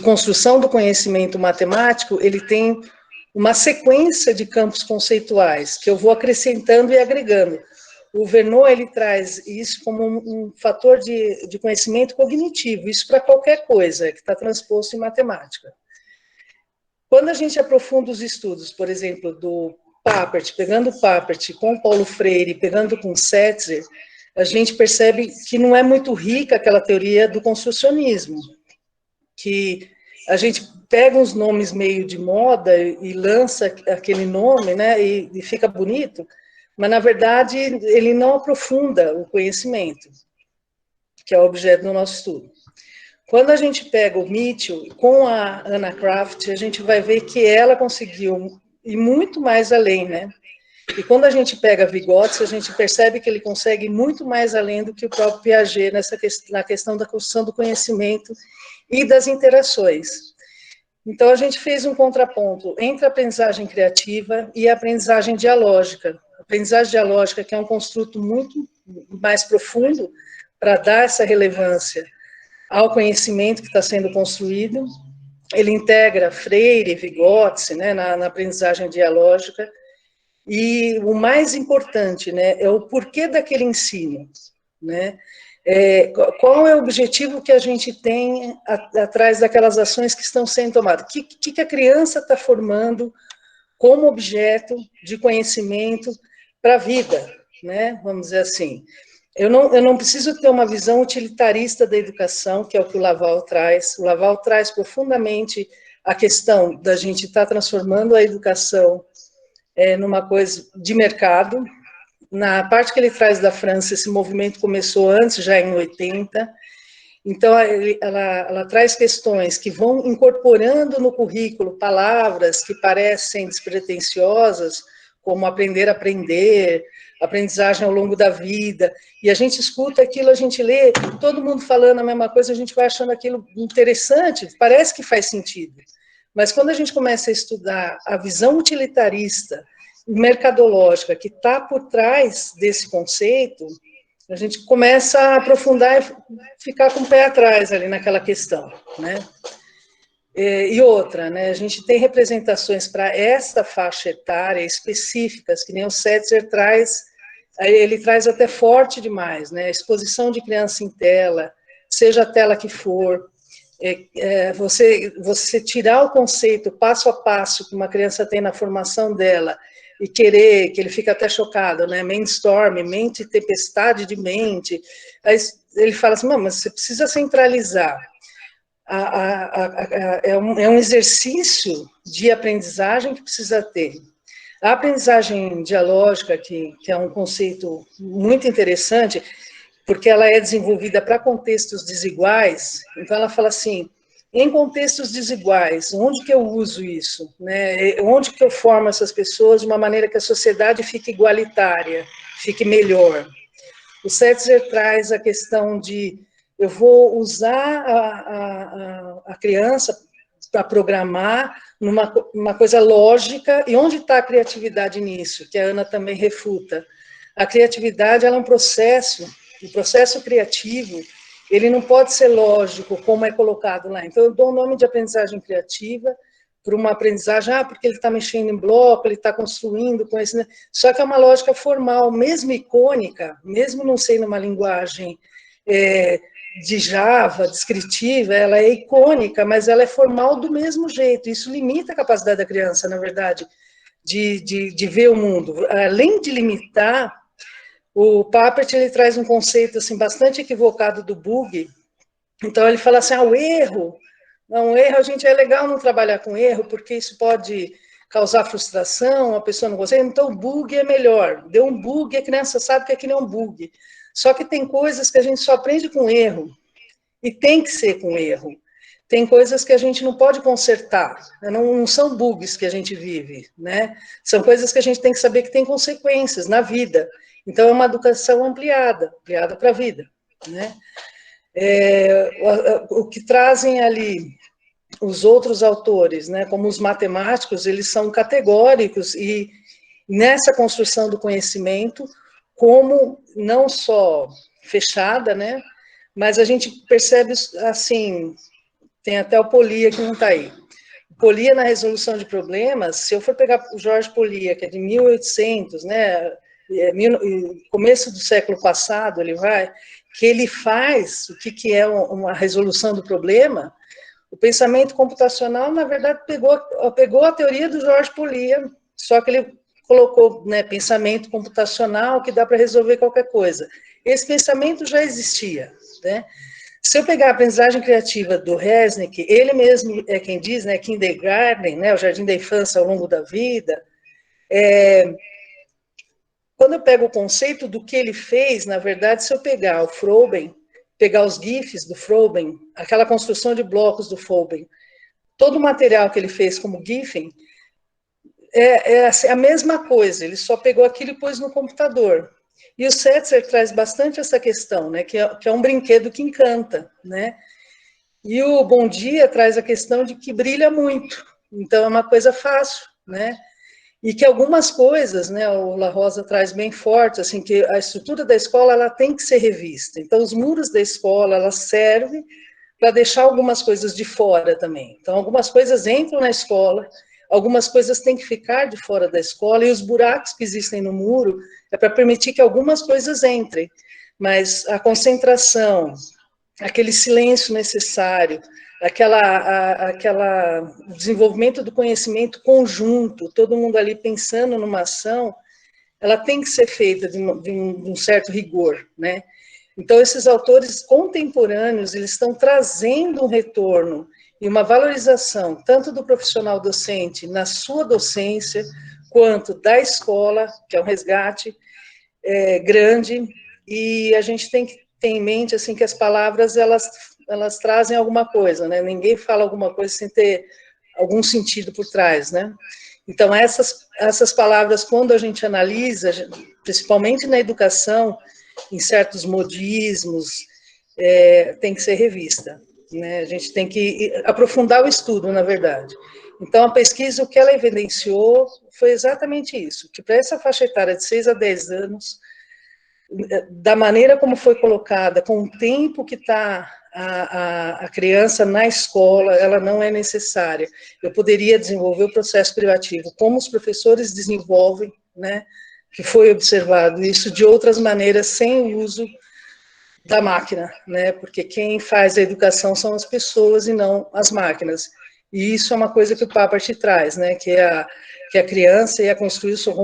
construção do conhecimento matemático, ele tem uma sequência de campos conceituais, que eu vou acrescentando e agregando. O Vernon, ele traz isso como um fator de conhecimento cognitivo, isso para qualquer coisa que está transposto em matemática. Quando a gente aprofunda os estudos, por exemplo, do Papert, pegando o Papert com Paulo Freire, pegando com Setzer, a gente percebe que não é muito rica aquela teoria do construcionismo, que a gente pega uns nomes meio de moda e lança aquele nome, né, e fica bonito, mas, na verdade, ele não aprofunda o conhecimento, que é o objeto do nosso estudo. Quando a gente pega o Mitchell com a Anna Craft, a gente vai ver que ela conseguiu ir muito mais além, né? E quando a gente pega Vygotsky, a gente percebe que ele consegue ir muito mais além do que o próprio Piaget na questão da construção do conhecimento e das interações. Então, a gente fez um contraponto entre a aprendizagem criativa e a aprendizagem dialógica. A aprendizagem dialógica, que é um construto muito mais profundo para dar essa relevância ao conhecimento que está sendo construído. Ele integra Freire, Vygotsky, né, na aprendizagem dialógica. E o mais importante, né, é o porquê daquele ensino, né? Qual é o objetivo que a gente tem atrás daquelas ações que estão sendo tomadas? O que a criança está formando como objeto de conhecimento para a vida, né? Vamos dizer assim. Eu não preciso ter uma visão utilitarista da educação, que é o que o Laval traz. O Laval traz profundamente a questão da gente estar transformando a educação numa coisa de mercado. Na parte que ele traz da França, esse movimento começou antes, já em 80. Então, ela traz questões que vão incorporando no currículo palavras que parecem despretensiosas, como aprender a aprender, aprendizagem ao longo da vida, e a gente escuta aquilo, a gente lê, todo mundo falando a mesma coisa, a gente vai achando aquilo interessante, parece que faz sentido. Mas quando a gente começa a estudar a visão utilitarista, mercadológica, que está por trás desse conceito, a gente começa a aprofundar e ficar com o pé atrás ali naquela questão, né? E outra, né, a gente tem representações para essa faixa etária específicas, que nem o Setzer traz, ele traz até forte demais, né, a exposição de criança em tela, seja a tela que for, você tirar o conceito passo a passo que uma criança tem na formação dela, e querer, que ele fica até chocado, né, mainstorm, mente, tempestade de mente, aí ele fala assim, mas você precisa centralizar, é um exercício de aprendizagem que precisa ter. A aprendizagem dialógica, que é um conceito muito interessante, porque ela é desenvolvida para contextos desiguais, então ela fala assim, em contextos desiguais, onde que eu uso isso? Né? Onde que eu formo essas pessoas de uma maneira que a sociedade fique igualitária, fique melhor? O Setzer traz a questão de eu vou usar a criança para programar numa coisa lógica, e onde está a criatividade nisso? Que a Ana também refuta. A criatividade ela é um processo, o processo criativo, ele não pode ser lógico, como é colocado lá. Então, eu dou o nome de aprendizagem criativa para uma aprendizagem, porque ele está mexendo em bloco, ele está construindo, conhecendo, só que é uma lógica formal, mesmo icônica, mesmo não sendo uma linguagem de Java, descritiva, ela é icônica, mas ela é formal do mesmo jeito. Isso limita a capacidade da criança, na verdade, de ver o mundo. Além de limitar, o Papert, ele traz um conceito assim, bastante equivocado do bug. Então, ele fala assim, o erro, não, o erro, a gente é legal não trabalhar com erro, porque isso pode causar frustração, a pessoa não gosta, então o bug é melhor. Deu um bug, a criança sabe que aquilo é um bug. Só que tem coisas que a gente só aprende com erro, e tem que ser com erro. tem coisas que a gente não pode consertar, né? Não são bugs que a gente vive, né? São coisas que a gente tem que saber que tem consequências na vida. Então, é uma educação ampliada para a vida, né? O que trazem ali os outros autores, né, como os matemáticos, eles são categóricos e nessa construção do conhecimento, como não só fechada, né, mas a gente percebe, assim, tem até o Polya que não está aí. Polya, na resolução de problemas, se eu for pegar o Jorge Polya, que é de 1800, né, começo do século passado, que ele faz o que é uma resolução do problema. O pensamento computacional, na verdade, pegou a teoria do Jorge Polya, só que ele colocou, né, pensamento computacional que dá para resolver qualquer coisa. Esse pensamento já existia, né? Se eu pegar a aprendizagem criativa do Resnick, ele mesmo é quem diz, né, kindergarten, né, o jardim da infância ao longo da vida, quando eu pego o conceito do que ele fez, na verdade, se eu pegar o Froben, pegar os GIFs do Froben, aquela construção de blocos do Froben, todo o material que ele fez como GIFing, é a mesma coisa, ele só pegou aquilo e pôs no computador. E o Setzer traz bastante essa questão, né, que é um brinquedo que encanta, né? E o Bom Dia traz a questão de que brilha muito, então é uma coisa fácil, né? E que algumas coisas, né, o La Rosa traz bem forte, assim, que a estrutura da escola, ela tem que ser revista. Então, os muros da escola, ela serve para deixar algumas coisas de fora também. Então, algumas coisas entram na escola, algumas coisas têm que ficar de fora da escola, e os buracos que existem no muro é para permitir que algumas coisas entrem. Mas a concentração, aquele silêncio necessário, aquela desenvolvimento do conhecimento conjunto, todo mundo ali pensando numa ação, ela tem que ser feita de um certo rigor, né? Então, esses autores contemporâneos, eles estão trazendo um retorno e uma valorização, tanto do profissional docente na sua docência, quanto da escola, que é um resgate grande, e a gente tem que ter em mente, assim, que as palavras, elas trazem alguma coisa, né? Ninguém fala alguma coisa sem ter algum sentido por trás, né? Então, essas palavras, quando a gente analisa, principalmente na educação, em certos modismos, tem que ser revista, né? A gente tem que aprofundar o estudo, na verdade. Então, a pesquisa, o que ela evidenciou foi exatamente isso, que para essa faixa etária de 6 a 10 anos, da maneira como foi colocada, com o tempo que está a criança na escola, ela não é necessária. Eu poderia desenvolver o processo privativo, como os professores desenvolvem, né, que foi observado isso de outras maneiras, sem o uso da máquina, né, porque quem faz a educação são as pessoas e não as máquinas. E isso é uma coisa que o Papert traz, né, que a criança ia construir o seu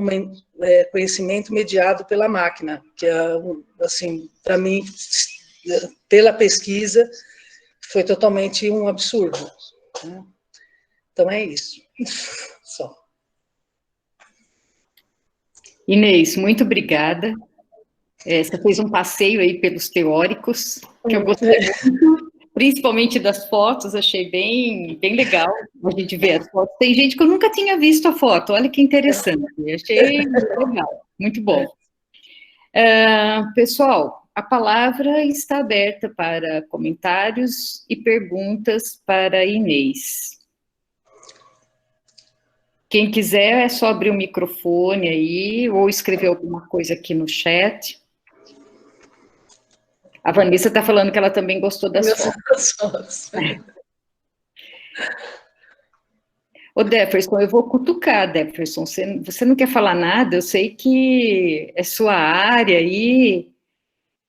conhecimento mediado pela máquina, que é, assim, para mim, pela pesquisa, foi totalmente um absurdo, né? Então é isso. Só. Inês, muito obrigada. Você fez um passeio aí pelos teóricos, que eu gostei muito, principalmente das fotos, achei bem legal a gente ver as fotos. Tem gente que eu nunca tinha visto a foto, olha que interessante, achei legal, muito bom. Pessoal, a palavra está aberta para comentários e perguntas para a Inês. Quem quiser é só abrir o microfone aí, ou escrever alguma coisa aqui no chat. A Vanessa está falando que ela também gostou das fotos. Ô, Defferson, eu vou cutucar, Defferson. Você não quer falar nada? Eu sei que é sua área aí.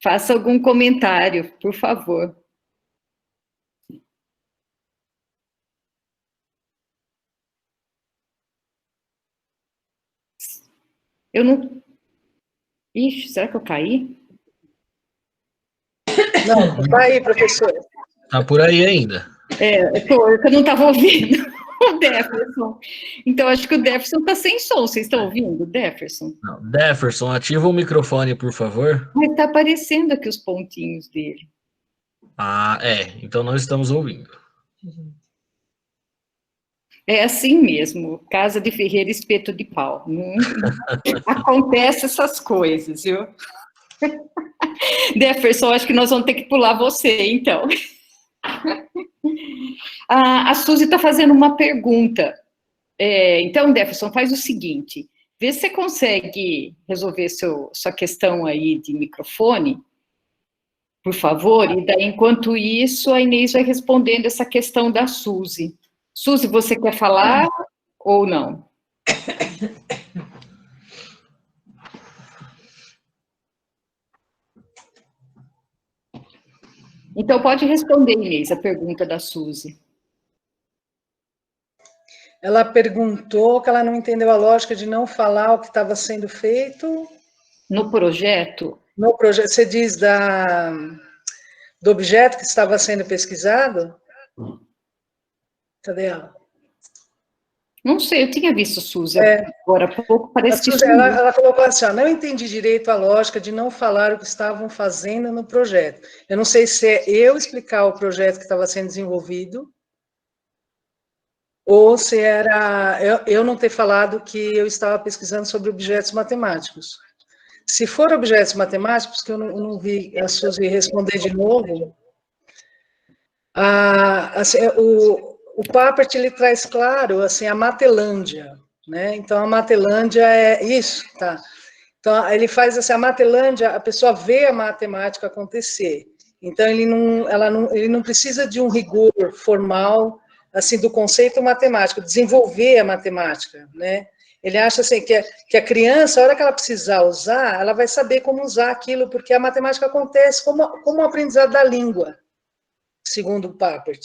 Faça algum comentário, por favor. Eu não... Ixi, será que eu caí? Não, vai aí, professor. Tá por aí ainda. Eu não estava ouvindo o Defferson. Então, acho que o Defferson está sem som. Vocês estão ouvindo, Defferson? Não. Defferson, ativa o microfone, por favor. Mas está aparecendo aqui os pontinhos dele. Então não estamos ouvindo. É assim mesmo, casa de ferreiro, espeto de pau. Acontece essas coisas, viu? Jefferson, acho que nós vamos ter que pular você, então. A Suzy está fazendo uma pergunta. Então, Jefferson, faz o seguinte, vê se você consegue resolver sua questão aí de microfone, por favor, e daí, enquanto isso, a Inês vai respondendo essa questão da Suzy. Suzy, você quer falar ou não? Então, pode responder, Inês, a pergunta da Suzy. Ela perguntou que ela não entendeu a lógica de não falar o que estava sendo feito. No projeto? No projeto, você diz do objeto que estava sendo pesquisado? Cadê ela? Não sei, eu tinha visto, Suzy, agora há pouco, parece que... Suzy, ela colocou assim, não entendi direito a lógica de não falar o que estavam fazendo no projeto. Eu não sei se é eu explicar o projeto que estava sendo desenvolvido, ou se era eu não ter falado que eu estava pesquisando sobre objetos matemáticos. Se for objetos matemáticos, que eu não vi a Suzy responder de novo, assim, o Papert, ele traz claro, assim, a Matelândia, né? Então, a Matelândia é isso, tá? Então, ele faz assim, a Matelândia, a pessoa vê a matemática acontecer. Então, ele não precisa de um rigor formal, assim, do conceito matemático, desenvolver a matemática, né? Ele acha assim que a criança, a hora que ela precisar usar, ela vai saber como usar aquilo, porque a matemática acontece como o aprendizado da língua, segundo o Papert.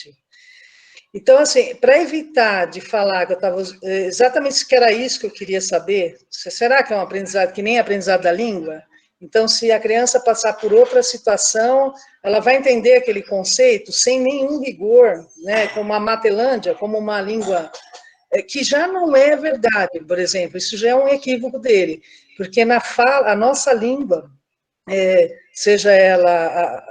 Então, assim, para evitar de falar que eu estava exatamente que era isso que eu queria saber, será que é um aprendizado que nem aprendizado da língua? Então, se a criança passar por outra situação, ela vai entender aquele conceito sem nenhum rigor, né, como a Matelândia, como uma língua que já não é verdade, por exemplo, isso já é um equívoco dele, porque a nossa língua, seja ela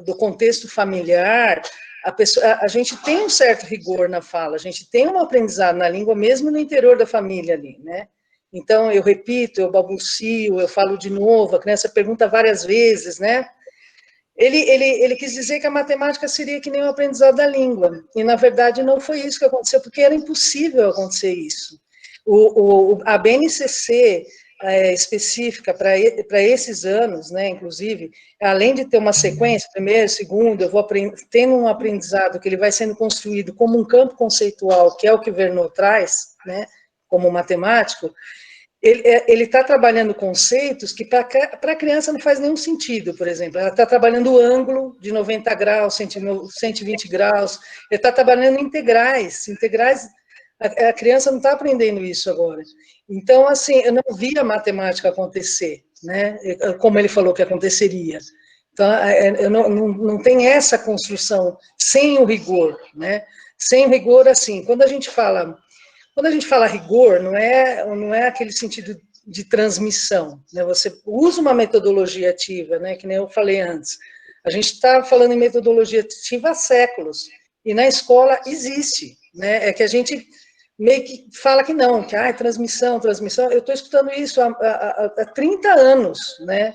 do contexto familiar, a gente tem um certo rigor na fala, a gente tem um aprendizado na língua, mesmo no interior da família ali, né? Então, eu repito, eu balbucio, eu falo de novo, a criança pergunta várias vezes, né? Ele quis dizer que a matemática seria que nem o aprendizado da língua, e na verdade não foi isso que aconteceu, porque era impossível acontecer isso. A BNCC específica para esses anos, né, inclusive, além de ter uma sequência, primeiro, segundo, eu vou tendo um aprendizado que ele vai sendo construído como um campo conceitual, que é o que Verneau traz, né, como matemático, ele está trabalhando conceitos que para a criança não faz nenhum sentido, por exemplo. Ela está trabalhando o ângulo de 90 graus, 120 graus, ele está trabalhando integrais, a criança não está aprendendo isso agora. Então, assim, eu não vi a matemática acontecer, né, como ele falou que aconteceria. Então, eu não tem essa construção sem o rigor, né, sem o rigor, assim, quando a gente fala rigor, não é aquele sentido de transmissão, né? Você usa uma metodologia ativa, né? Que nem eu falei antes. A gente está falando em metodologia ativa há séculos, e na escola existe, né? É que a gente meio que fala que não, que transmissão. Eu estou escutando isso há 30 anos, né?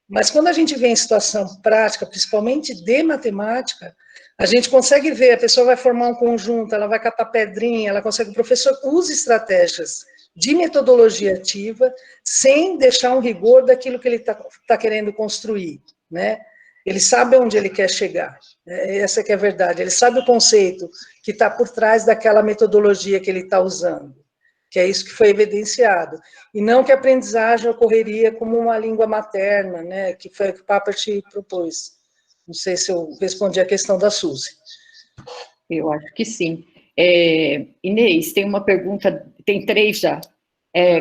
Mas quando a gente vê em situação prática, principalmente de matemática, a gente consegue ver, a pessoa vai formar um conjunto, ela vai catar pedrinha, o professor usa estratégias de metodologia ativa, sem deixar um rigor daquilo que ele tá querendo construir, né? Ele sabe onde ele quer chegar, essa que é a verdade, ele sabe o conceito que está por trás daquela metodologia que ele está usando, que é isso que foi evidenciado, e não que a aprendizagem ocorreria como uma língua materna, né, que foi o que o Papert propôs. Não sei se eu respondi a questão da Suzy. Eu acho que sim. Inês, tem uma pergunta, tem 3 já.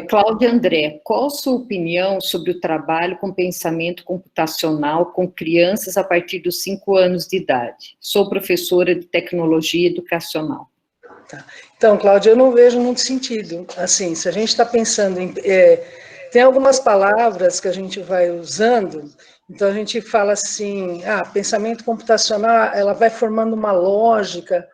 Cláudia André, qual a sua opinião sobre o trabalho com pensamento computacional com crianças a partir dos 5 anos de idade? Sou professora de tecnologia educacional. Tá. Então, Cláudia, eu não vejo muito sentido. Assim, se a gente está pensando em... tem algumas palavras que a gente vai usando, então a gente fala assim, pensamento computacional, ela vai formando uma lógica,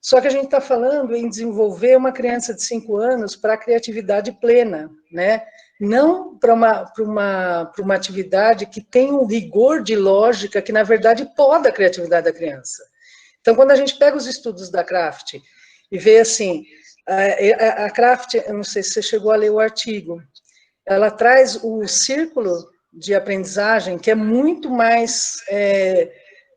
Só que a gente está falando em desenvolver uma criança de 5 anos para a criatividade plena, né? Não para uma atividade que tem um rigor de lógica que, na verdade, poda a criatividade da criança. Então, quando a gente pega os estudos da Kraft e vê assim, a Kraft, eu não sei se você chegou a ler o artigo, ela traz o círculo de aprendizagem que é muito mais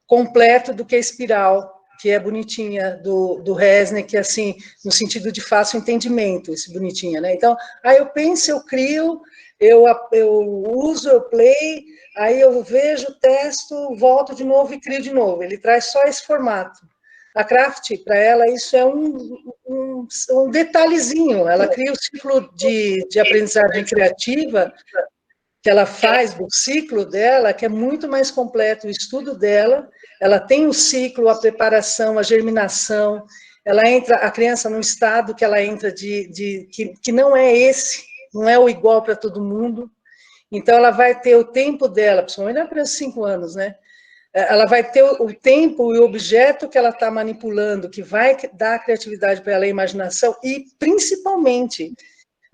completo do que a espiral, que é bonitinha, do Resnick, assim, no sentido de fácil entendimento, esse bonitinha, né? Então, aí eu penso, eu crio, eu uso, eu play, aí eu vejo, testo, volto de novo e crio de novo. Ele traz só esse formato. A Kraft, para ela, isso é um detalhezinho. Ela cria o ciclo de aprendizagem criativa que ela faz do ciclo dela, que é muito mais completo o estudo dela. Ela tem o ciclo, a preparação, a germinação, ela entra, a criança num estado que ela entra que não é esse, não é o igual para todo mundo, então ela vai ter o tempo dela, principalmente na criança de 5 anos, né? Ela vai ter o tempo e o objeto que ela está manipulando, que vai dar criatividade para ela, a imaginação, e principalmente,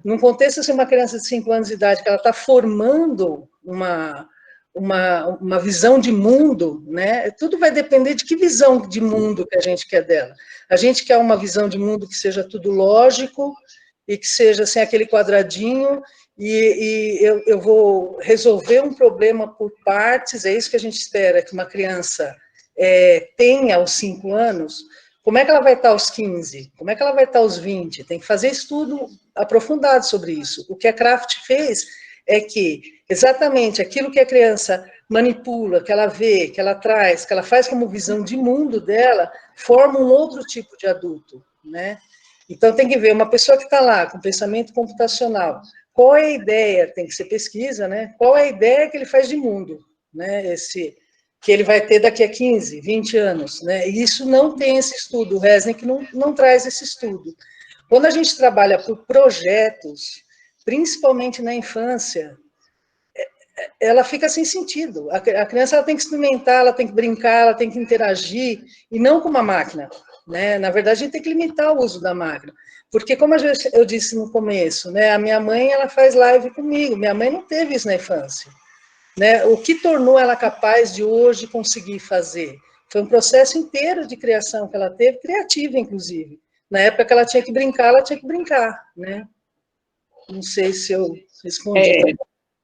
num contexto assim, uma criança de 5 anos de idade, que ela está formando uma visão de mundo, né? Tudo vai depender de que visão de mundo que a gente quer dela. A gente quer uma visão de mundo que seja tudo lógico e que seja assim, aquele quadradinho, e eu vou resolver um problema por partes, é isso que a gente espera, que uma criança tenha aos 5 anos. Como é que ela vai estar aos 15? Como é que ela vai estar aos 20? Tem que fazer estudo aprofundado sobre isso. O que a Kraft fez é que exatamente aquilo que a criança manipula, que ela vê, que ela traz, que ela faz como visão de mundo dela, forma um outro tipo de adulto, né? Então tem que ver, uma pessoa que está lá com pensamento computacional, qual é a ideia, tem que ser pesquisa, né? Qual é a ideia que ele faz de mundo, né? Que ele vai ter daqui a 15, 20 anos, né? E isso não tem esse estudo, o Resnick não traz esse estudo. Quando a gente trabalha por projetos, principalmente na infância, ela fica sem sentido. A criança ela tem que experimentar, ela tem que brincar, ela tem que interagir, e não com uma máquina, né? Na verdade, a gente tem que limitar o uso da máquina. Porque, como eu disse no começo, né, a minha mãe ela faz live comigo, minha mãe não teve isso na infância. Né? O que tornou ela capaz de hoje conseguir fazer? Foi um processo inteiro de criação que ela teve, criativa, inclusive. Na época que ela tinha que brincar, né? Não sei se eu respondi.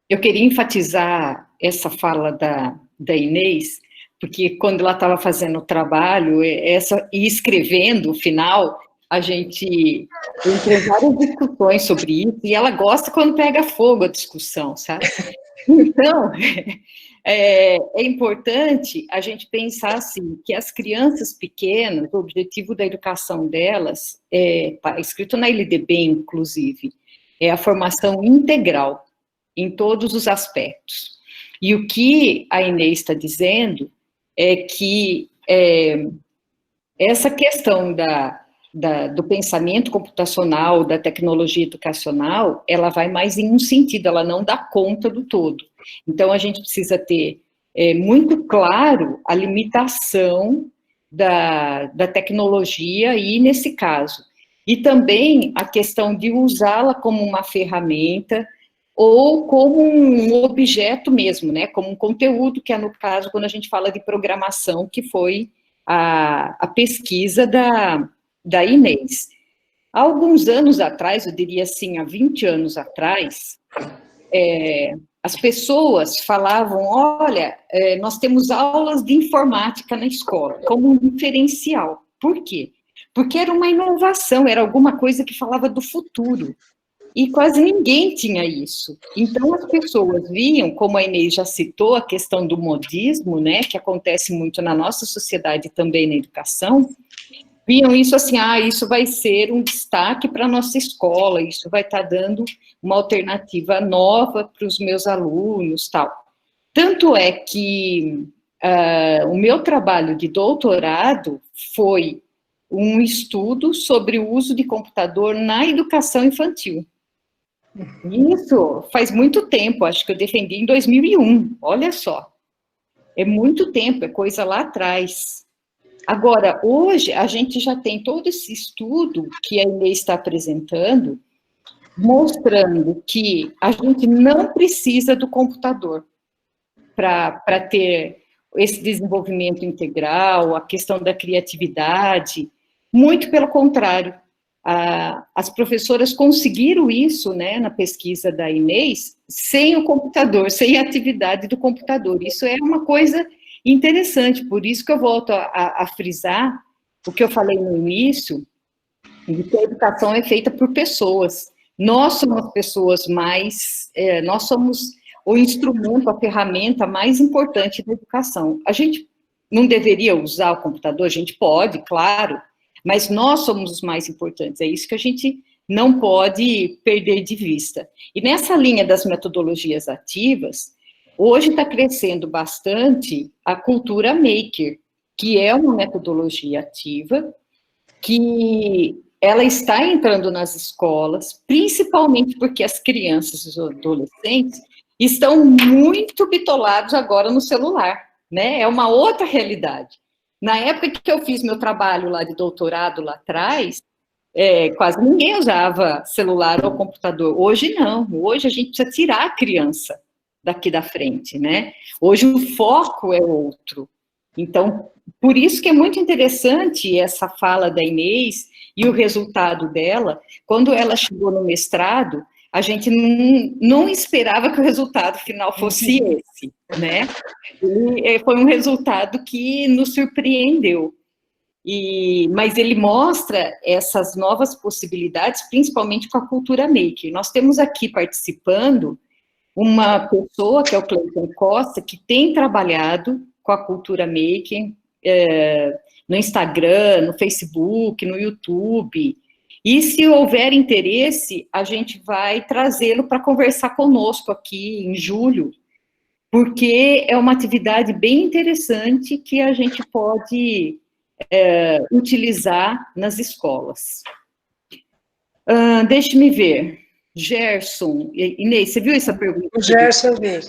Eu queria enfatizar essa fala da Inês, porque quando ela estava fazendo o trabalho e escrevendo o final, a gente entrou em várias discussões sobre isso, e ela gosta quando pega fogo a discussão, sabe? Então, é importante a gente pensar assim, que as crianças pequenas, o objetivo da educação delas, escrito na LDB, inclusive, é a formação integral, em todos os aspectos. E o que a Inês está dizendo é que essa questão do pensamento computacional, da tecnologia educacional, ela vai mais em um sentido, ela não dá conta do todo. Então, a gente precisa ter muito claro a limitação da tecnologia aí nesse caso. E também a questão de usá-la como uma ferramenta ou como um objeto mesmo, né, como um conteúdo, que é no caso, quando a gente fala de programação, que foi a pesquisa da Inês. Há alguns anos atrás, eu diria assim, há 20 anos atrás, as pessoas falavam, olha, nós temos aulas de informática na escola, como um diferencial. Por quê? Porque era uma inovação, era alguma coisa que falava do futuro. E quase ninguém tinha isso. Então, as pessoas viam, como a Inês já citou, a questão do modismo, né, que acontece muito na nossa sociedade também na educação, viam isso assim, isso vai ser um destaque para a nossa escola, isso vai estar dando uma alternativa nova para os meus alunos, tal. Tanto é que o meu trabalho de doutorado foi um estudo sobre o uso de computador na educação infantil. Isso faz muito tempo, acho que eu defendi em 2001, olha só. É muito tempo, é coisa lá atrás. Agora, hoje, a gente já tem todo esse estudo que a Inês está apresentando, mostrando que a gente não precisa do computador para ter esse desenvolvimento integral, a questão da criatividade. Muito pelo contrário, as professoras conseguiram isso, né, na pesquisa da Inês, sem o computador, sem a atividade do computador. Isso é uma coisa interessante, por isso que eu volto a frisar o que eu falei no início, de que a educação é feita por pessoas. Nós somos pessoas mais, nós somos o instrumento, a ferramenta mais importante da educação. A gente não deveria usar o computador, a gente pode, claro, mas nós somos os mais importantes, é isso que a gente não pode perder de vista. E nessa linha das metodologias ativas, hoje está crescendo bastante a cultura maker, que é uma metodologia ativa, que ela está entrando nas escolas, principalmente porque as crianças e os adolescentes estão muito bitolados agora no celular, né? É uma outra realidade. Na época que eu fiz meu trabalho lá de doutorado lá atrás, quase ninguém usava celular ou computador. Hoje não, hoje a gente precisa tirar a criança daqui da frente, né? Hoje o foco é outro. Então, por isso que é muito interessante essa fala da Inês e o resultado dela. Quando ela chegou no mestrado, a gente não esperava que o resultado final fosse esse, né? E foi um resultado que nos surpreendeu. Mas ele mostra essas novas possibilidades, principalmente com a cultura maker. Nós temos aqui participando uma pessoa, que é o Cleiton Costa, que tem trabalhado com a cultura maker no Instagram, no Facebook, no YouTube. E se houver interesse, a gente vai trazê-lo para conversar conosco aqui em julho, porque é uma atividade bem interessante que a gente pode utilizar nas escolas. Deixe-me ver. Gerson, Inês, você viu essa pergunta? O Gerson, vi.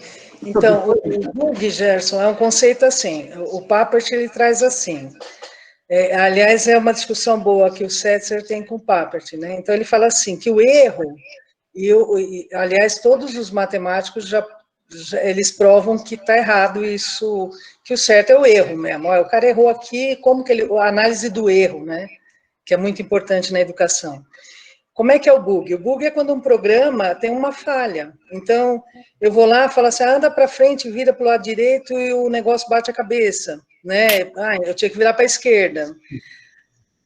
Então, o bug, Gerson, é um conceito assim. O Papert, ele traz assim. Aliás, é uma discussão boa que o Setzer tem com o Papert, né? Então, ele fala assim, que o erro, aliás, todos os matemáticos eles provam que está errado isso, que o certo é o erro mesmo. O cara errou aqui, a análise do erro, né? Que é muito importante na educação. Como é que é o bug? O bug é quando um programa tem uma falha. Então, eu vou lá e falo assim, anda para frente, vira para o lado direito e o negócio bate a cabeça, né? Eu tinha que virar para a esquerda.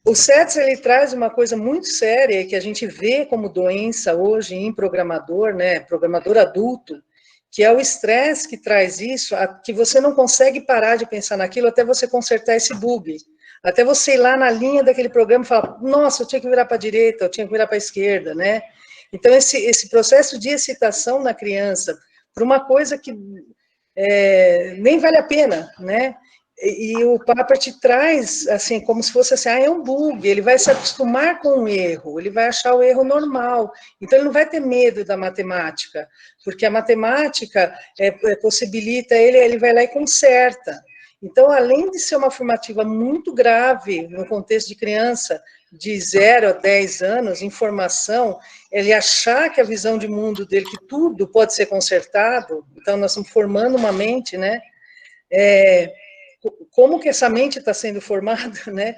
O Setzer, ele traz uma coisa muito séria que a gente vê como doença hoje em programador, né? Programador adulto, que é o estresse que traz isso, que você não consegue parar de pensar naquilo até você consertar esse bug. Até você ir lá na linha daquele programa e falar, nossa, eu tinha que virar para a direita, eu tinha que virar para a esquerda, né? Então, esse processo de excitação na criança, por uma coisa que nem vale a pena, né? E o Papert traz, assim, como se fosse assim, é um bug, ele vai se acostumar com o erro, ele vai achar o erro normal, então ele não vai ter medo da matemática, porque a matemática possibilita ele vai lá e conserta. Então, além de ser uma formativa muito grave no contexto de criança de 0 a 10 anos, em formação, ele achar que a visão de mundo dele, que tudo pode ser consertado, então nós estamos formando uma mente, né? Como que essa mente está sendo formada, né?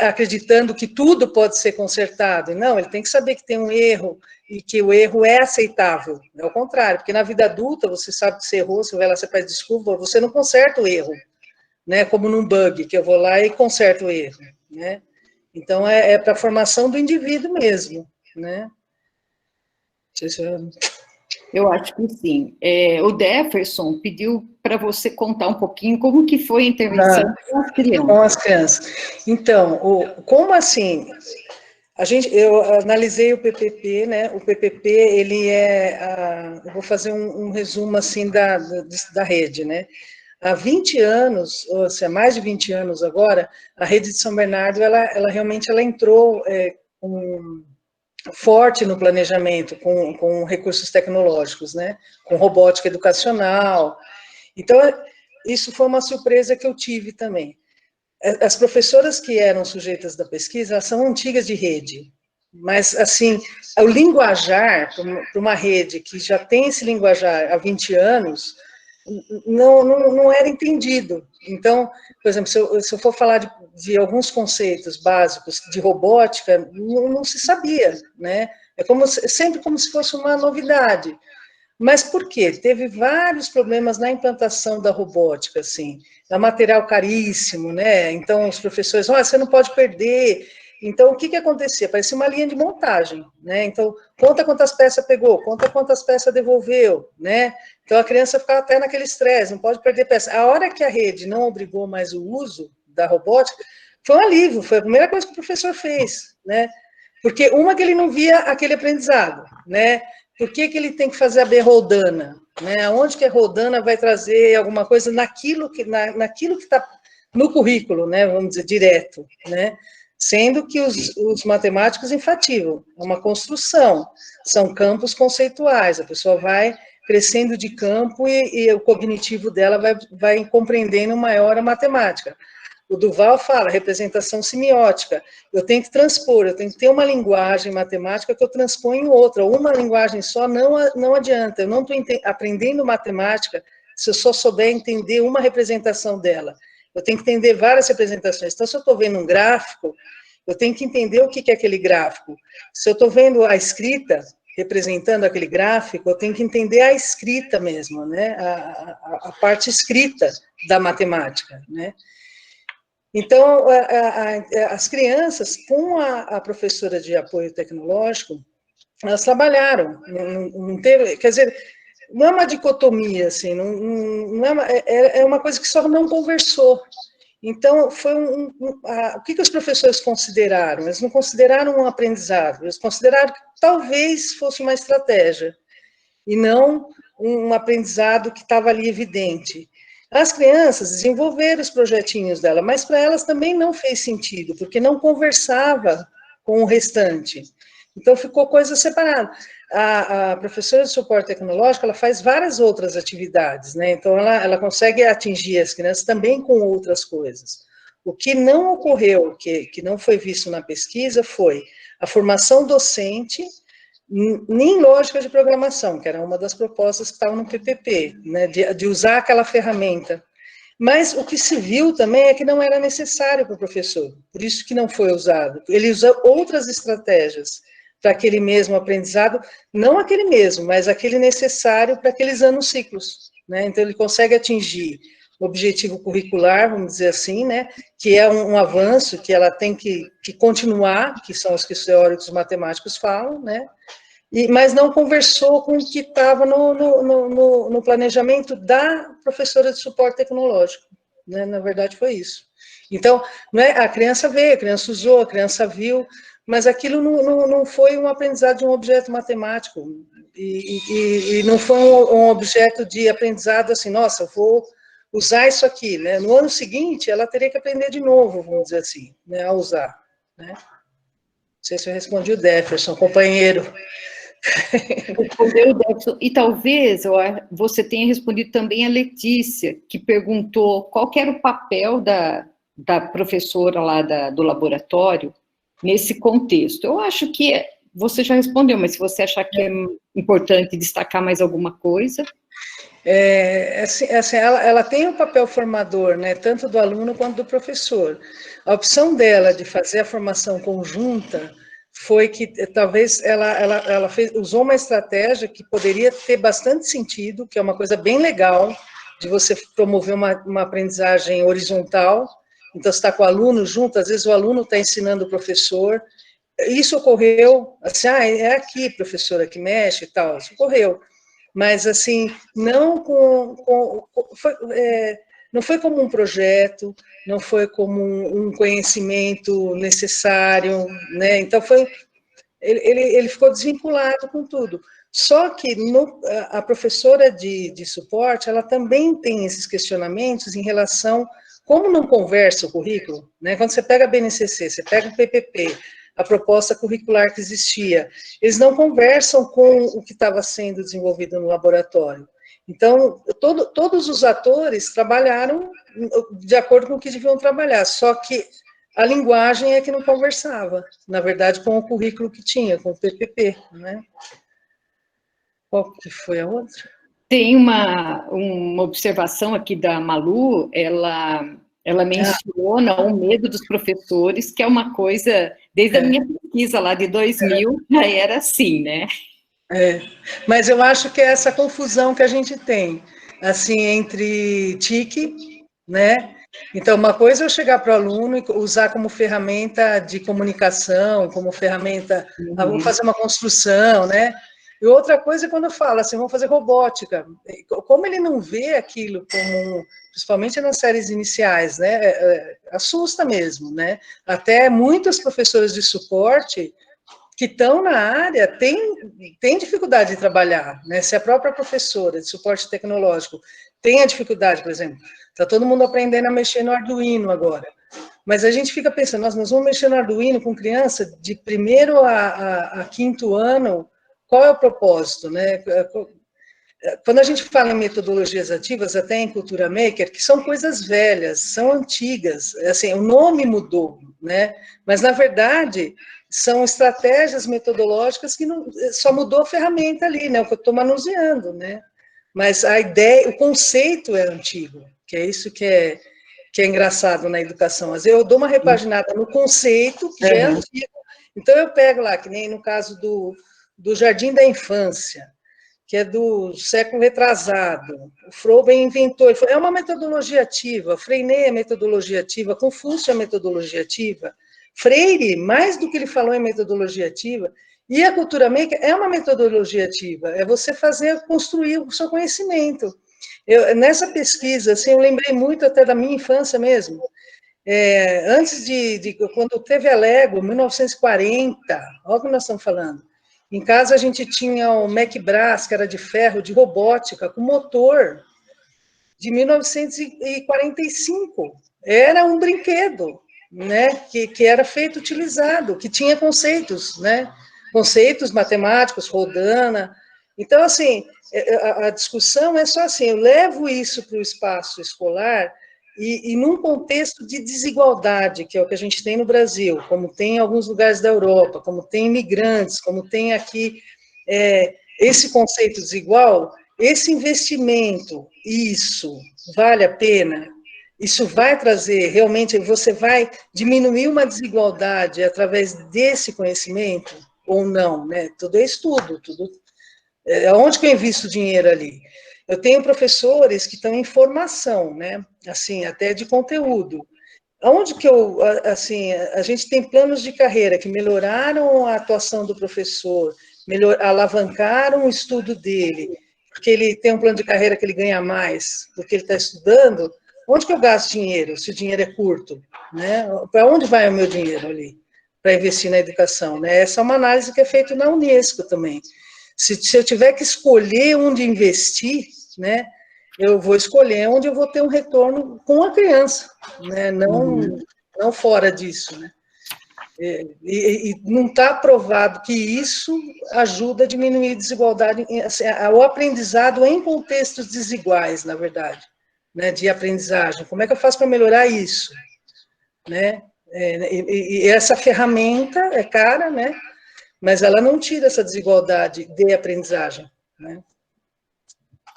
Acreditando que tudo pode ser consertado. Não, ele tem que saber que tem um erro e que o erro é aceitável. É o contrário, porque na vida adulta você sabe que você errou, você vai lá, você pede desculpa, você não conserta o erro, né? Como num bug, que eu vou lá e conserto o erro, né? Então, é para a formação do indivíduo mesmo, né? Não sei se eu acho que sim. O Jefferson pediu para você contar um pouquinho como que foi a intervenção com as crianças. Com as crianças. Então, como assim? Eu analisei o PPP, né? O PPP, ele eu vou fazer um resumo, assim, da rede, né? Há 20 anos, ou seja, mais de 20 anos agora, a rede de São Bernardo, ela realmente entrou forte no planejamento, com recursos tecnológicos, né? Com robótica educacional. Então, isso foi uma surpresa que eu tive também. as professoras que eram sujeitas da pesquisa, elas são antigas de rede, mas, assim, o linguajar, para uma rede que já tem esse linguajar há 20 anos, não era entendido. Então, por exemplo, se eu for falar de alguns conceitos básicos de robótica, não se sabia, né? É sempre como se fosse uma novidade. Mas por quê? Teve vários problemas na implantação da robótica, assim. É material caríssimo, né? Então, os professores, você não pode perder. Então, o que acontecia? Parecia uma linha de montagem, né? Então, conta quantas peças pegou, conta quantas peças devolveu, né? Então, a criança ficava até naquele estresse, não pode perder peça. A hora que a rede não obrigou mais o uso da robótica, foi um alívio, foi a primeira coisa que o professor fez, né? Porque que ele não via aquele aprendizado, né? Por que ele tem que fazer a berroldana? Né? Onde que a roldana vai trazer alguma coisa naquilo que está no currículo, né? Vamos dizer, direto, né? Sendo que os matemáticos enfativam, é uma construção, são campos conceituais, a pessoa vai crescendo de campo e o cognitivo dela vai compreendendo maior a matemática. O Duval fala, representação semiótica, eu tenho que transpor, eu tenho que ter uma linguagem matemática que eu transponho em outra, uma linguagem só não adianta, eu não estou aprendendo matemática se eu só souber entender uma representação dela, eu tenho que entender várias representações, então se eu estou vendo um gráfico, eu tenho que entender o que é aquele gráfico, se eu estou vendo a escrita representando aquele gráfico, eu tenho que entender a escrita mesmo, né, a parte escrita da matemática, né. Então, as crianças, com a professora de apoio tecnológico, elas trabalharam, não teve, quer dizer, não é uma dicotomia, assim, não é uma coisa que só não conversou. Então, foi o que os professores consideraram? Eles não consideraram um aprendizado, eles consideraram que talvez fosse uma estratégia, e não um aprendizado que estava ali evidente. As crianças desenvolveram os projetinhos dela, mas para elas também não fez sentido, porque não conversava com o restante. Então, ficou coisa separada. A professora de suporte tecnológico, ela faz várias outras atividades, né? Então, ela consegue atingir as crianças também com outras coisas. O que não ocorreu, que não foi visto na pesquisa, foi a formação docente, nem lógica de programação, que era uma das propostas que estavam no PPP, né, de usar aquela ferramenta. Mas o que se viu também é que não era necessário para o professor, por isso que não foi usado. Ele usa outras estratégias para aquele mesmo aprendizado, não aquele mesmo, mas aquele necessário para aqueles anos ciclos, né? Então, ele consegue atingir o objetivo curricular, vamos dizer assim, né, que é um avanço que ela tem que continuar, que são os que os teóricos matemáticos falam, né, mas não conversou com o que estava no planejamento da professora de suporte tecnológico, né, na verdade foi isso. Então, né, a criança veio, a criança usou, a criança viu, mas aquilo não foi um aprendizado de um objeto matemático, e não foi um objeto de aprendizado assim, nossa, eu vou usar isso aqui, né? No ano seguinte, ela teria que aprender de novo, vamos dizer assim, né, a usar, né? Não sei se eu respondi o Jefferson, companheiro. Respondeu o Jefferson, e talvez você tenha respondido também a Letícia, que perguntou qual que era o papel da professora lá do laboratório nesse contexto. Eu acho que você já respondeu, mas se você achar que é importante destacar mais alguma coisa... Ela tem um papel formador, né, tanto do aluno quanto do professor. A opção dela de fazer a formação conjunta foi que talvez ela usou uma estratégia que poderia ter bastante sentido, que é uma coisa bem legal, de você promover uma aprendizagem horizontal. Então, você está com o aluno junto, às vezes o aluno está ensinando o professor. Isso ocorreu, assim, é aqui, professora, que mexe e tal, isso ocorreu. Mas, assim, não não foi como um projeto, não foi como um conhecimento necessário, né? Então, ele ficou desvinculado com tudo. Só que a professora de suporte, ela também tem esses questionamentos em relação, como não conversa o currículo, né? Quando você pega a BNCC, você pega o PPP, a proposta curricular que existia, eles não conversam com o que estava sendo desenvolvido no laboratório. Então, todos os atores trabalharam de acordo com o que deviam trabalhar, só que a linguagem é que não conversava, na verdade, com o currículo que tinha, com o PPP, né? Qual que foi a outra? Tem uma observação aqui da Malu, ela menciona o medo dos professores, que é uma coisa, desde a minha pesquisa lá de 2000, já era assim, né? Mas eu acho que é essa confusão que a gente tem, assim, entre TIC, né? Então, uma coisa é eu chegar para o aluno e usar como ferramenta de comunicação, como ferramenta, vamos fazer uma construção, né? E outra coisa é quando eu falo assim, vamos fazer robótica. Como ele não vê aquilo como, principalmente nas séries iniciais, né? Assusta mesmo, né? Até muitos professores de suporte que estão na área têm dificuldade de trabalhar, né? Se a própria professora de suporte tecnológico tem a dificuldade, por exemplo, está todo mundo aprendendo a mexer no Arduino agora, mas a gente fica pensando, nós vamos mexer no Arduino com criança de 1º a 5º ano, qual é o propósito, né? Quando a gente fala em metodologias ativas, até em Cultura Maker, que são coisas velhas, são antigas, assim, o nome mudou, né? Mas, na verdade, são estratégias metodológicas que não, só mudou a ferramenta ali, né? O que eu estou manuseando, né? Mas a ideia, o conceito é antigo, que é isso que é engraçado na educação. Às vezes eu dou uma repaginada no conceito, que já é antigo. Então, eu pego lá, que nem no caso do Jardim da Infância, que é do século retrasado. O Froben inventou, ele falou, é uma metodologia ativa, Freinet é metodologia ativa, Confúcio é metodologia ativa, Freire, mais do que ele falou em metodologia ativa, e a Cultura Maker é uma metodologia ativa, é você construir o seu conhecimento. Nessa pesquisa, assim, eu lembrei muito até da minha infância mesmo, antes quando teve a Lego, 1940, olha o que nós estamos falando. Em casa a gente tinha o Macbras, que era de ferro, de robótica, com motor, de 1945. Era um brinquedo, né, que era feito, utilizado, que tinha conceitos, né, conceitos matemáticos, Rodana. Então, assim, a discussão é só assim, eu levo isso para o espaço escolar e num contexto de desigualdade, que é o que a gente tem no Brasil, como tem em alguns lugares da Europa, como tem imigrantes, como tem aqui esse conceito desigual, esse investimento, isso vale a pena? Isso vai trazer, realmente, você vai diminuir uma desigualdade através desse conhecimento ou não, né? Tudo é estudo, onde que eu invisto dinheiro ali? Eu tenho professores que estão em formação, né? Assim, até de conteúdo. Onde que assim, a gente tem planos de carreira que melhoraram a atuação do professor, alavancaram o estudo dele, porque ele tem um plano de carreira que ele ganha mais do que ele está estudando. Onde que eu gasto dinheiro, se o dinheiro é curto? Né? Para onde vai o meu dinheiro ali? Para investir na educação, né? Essa é uma análise que é feita na Unesco também. Se eu tiver que escolher onde investir, né, eu vou escolher onde eu vou ter um retorno com a criança, né, não fora disso, né. E não está provado que isso ajuda a diminuir a desigualdade, assim, o aprendizado em contextos desiguais, na verdade, né, de aprendizagem. Como é que eu faço para melhorar isso? Né? E essa ferramenta é cara, né? Mas ela não tira essa desigualdade de aprendizagem, né?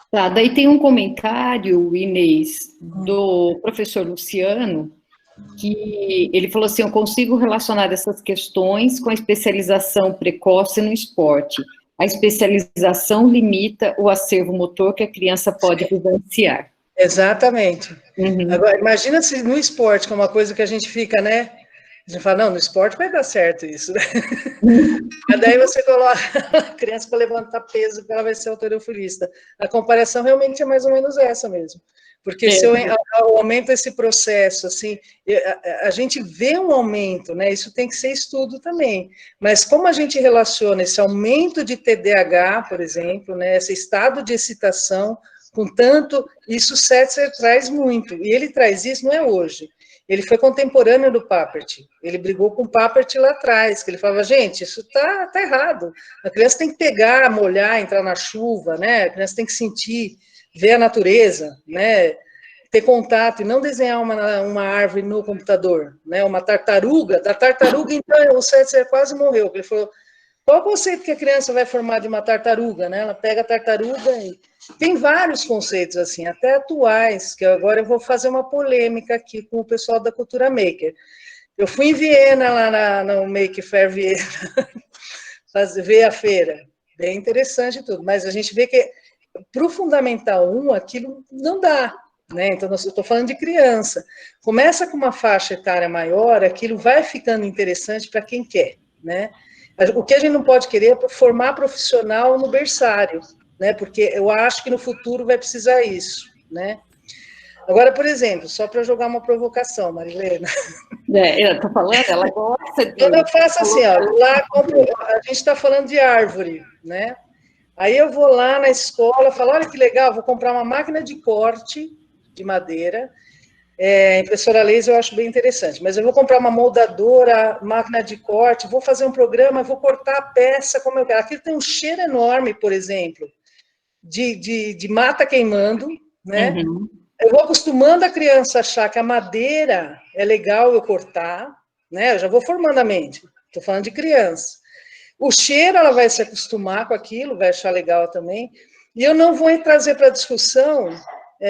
Tá, daí tem um comentário, Inês, do professor Luciano, que ele falou assim, eu consigo relacionar essas questões com a especialização precoce no esporte. A especialização limita o acervo motor que a criança pode vivenciar. Exatamente. Agora, imagina se no esporte, que é uma coisa que a gente fica, né? A gente fala, não, no esporte vai dar certo isso, né? Mas daí você coloca a criança para levantar peso, porque ela vai ser halterofilista. A comparação realmente é mais ou menos essa mesmo. Porque se eu aumento esse processo, assim, a gente vê um aumento, né? Isso tem que ser estudo também. Mas como a gente relaciona esse aumento de TDAH, por exemplo, né? Esse estado de excitação, com tanto, isso Setzer traz muito. E ele traz isso, não é hoje. Ele foi contemporâneo do Papert. Ele brigou com o Papert lá atrás, que ele falava, gente, isso tá errado. A criança tem que pegar, molhar, entrar na chuva, né? A criança tem que sentir. ver a natureza, né? Ter contato e não desenhar uma árvore no computador, né? Uma tartaruga, da tartaruga, então, você quase morreu. Ele falou, qual o conceito que a criança vai formar de uma tartaruga, né? Ela pega a tartaruga e... Tem vários conceitos, assim, até atuais, que agora eu vou fazer uma polêmica aqui com o pessoal da Cultura Maker. Eu fui em Viena, lá no Make Fair Viena, ver a feira. Bem interessante tudo, mas a gente vê que para o Fundamental 1, aquilo não dá, né? Então, eu estou falando de criança. Começa com uma faixa etária maior, aquilo vai ficando interessante para quem quer, né? O que a gente não pode querer é formar profissional no berçário, né? Porque eu acho que no futuro vai precisar isso, né? Agora, por exemplo, só para jogar uma provocação, Marilena. Eu estou falando, ela gosta de... Quando eu faço assim, ó, lá a gente está falando de árvore, né? Aí eu vou lá na escola, falo, olha que legal, vou comprar uma máquina de corte de madeira, impressora laser eu acho bem interessante, mas eu vou comprar uma moldadora, máquina de corte, vou fazer um programa, vou cortar a peça como eu quero. Aquilo tem um cheiro enorme, por exemplo, de mata queimando, né? Uhum. Eu vou acostumando a criança a achar que a madeira é legal eu cortar, né? Eu já vou formando a mente, estou falando de criança. O cheiro, ela vai se acostumar com aquilo, vai achar legal também. E eu não vou trazer para discussão,